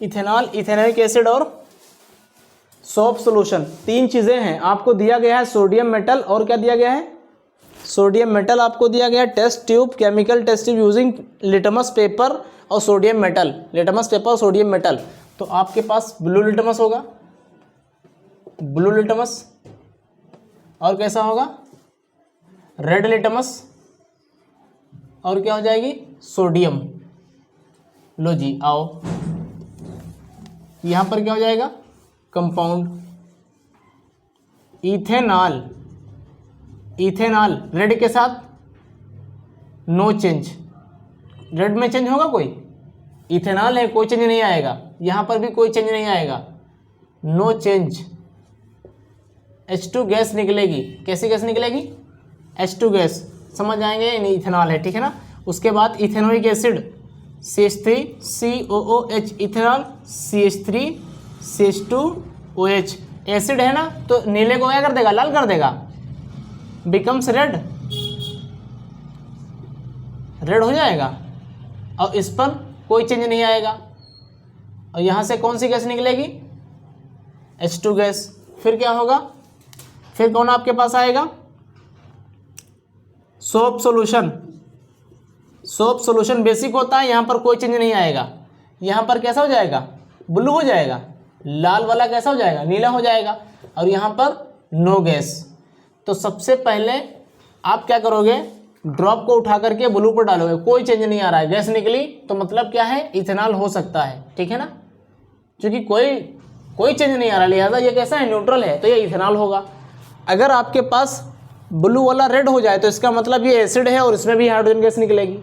इथेनॉल, इथेनोइक एसिड और सोप सोल्यूशन, 3 चीज़ें हैं। आपको दिया गया है सोडियम मेटल, और क्या दिया गया है? सोडियम मेटल आपको दिया गया है, test tube, chemical test tube using litmus paper और सोडियम मेटल, लिटमस पेपर और सोडियम मेटल। तो आपके पास ब्लू लिटमस होगा, ब्लू लिटमस, और कैसा होगा? रेड लिटमस, और क्या हो जाएगी? सोडियम। लो जी आओ, यहां पर क्या हो जाएगा? कंपाउंड इथेनॉल, इथेनॉल रेड के साथ नो चेंज, रेड में चेंज होगा कोई? इथेनॉल है, कोई चेंज नहीं आएगा, यहां पर भी कोई चेंज नहीं आएगा, नो चेंज। H2 गैस निकलेगी, कैसी गैस निकलेगी? H2 गैस, समझ आएंगे नहीं, इथेनॉल है, ठीक है ना। उसके बाद ethanoic acid CH3COOH, ethanol CH3CH2OH, acid है ना, तो नीले को क्या कर देगा? लाल कर देगा, बिकम्स रेड, रेड हो जाएगा, और इस पर कोई चेंज नहीं आएगा। और यहां से कौन सी गैस निकलेगी? H2 gas. फिर क्या होगा? फिर कौन आपके पास आएगा? Soap solution, soap solution basic होता है, यहां पर कोई चेंज नहीं आएगा, यहां पर कैसा हो जाएगा? ब्लू हो जाएगा, लाल वाला कैसा हो जाएगा? नीला हो जाएगा, और यहां पर नो गैस। तो सबसे पहले आप क्या करोगे? ड्रॉप को उठा करके ब्लू पर डालोगे, कोई चेंज नहीं आ रहा है, गैस निकली, तो मतलब क्या है? इथेनॉल हो सकता है, ठीक है ना, क्योंकि कोई चेंज नहीं आ रहा, लिहाजा ये कैसा है? न्यूट्रल है, तो ये इथेनॉल होगा। अगर आपके पास ब्लू वाला रेड हो जाए तो इसका मतलब ये एसिड है और इसमें भी हाइड्रोजन गैस निकलेगी।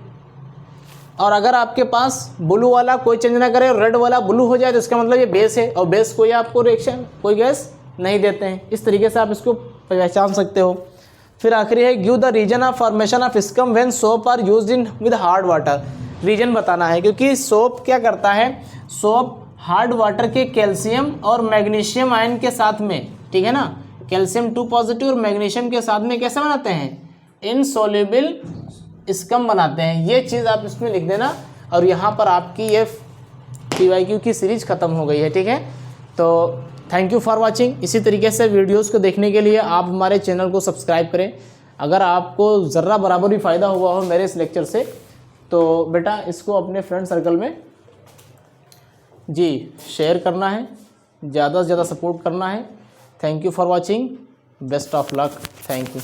और अगर आपके पास ब्लू वाला कोई चेंज ना करे और रेड वाला ब्लू हो जाए तो इसका मतलब ये बेस है, और बेस कोई आपको रिएक्शन, कोई गैस नहीं देते हैं। इस तरीके से आप इसको पहचान सकते हो। फिर आखिरी है give the reason of formation of scum when soap are used in with hard water, reason बताना है, क्योंकि सोप क्या करता है? सोप हार्ड वाटर के कैल्शियम और मैग्नीशियम आयन के साथ में, ठीक है ना, कैल्शियम 2 पॉजिटिव और मैग्नीशियम के साथ में कैसे बनाते हैं? इनसोल्युबल स्कम बनाते हैं। ये चीज़ आप इसमें लिख देना, और यहाँ पर आपकी ये PYQ की सीरीज ख़त्म हो गई है, ठीक है। तो थैंक यू फॉर वाचिंग। इसी तरीके से वीडियोस को देखने के लिए आप हमारे चैनल को सब्सक्राइब करें। अगर आपको ज़र्रा बराबर भी फ़ायदा हुआ हो मेरे इस लेक्चर से, तो बेटा इसको अपने फ्रेंड सर्कल में जी शेयर करना है, ज़्यादा से ज़्यादा सपोर्ट करना है। Thank you for watching, best of luck, thank you.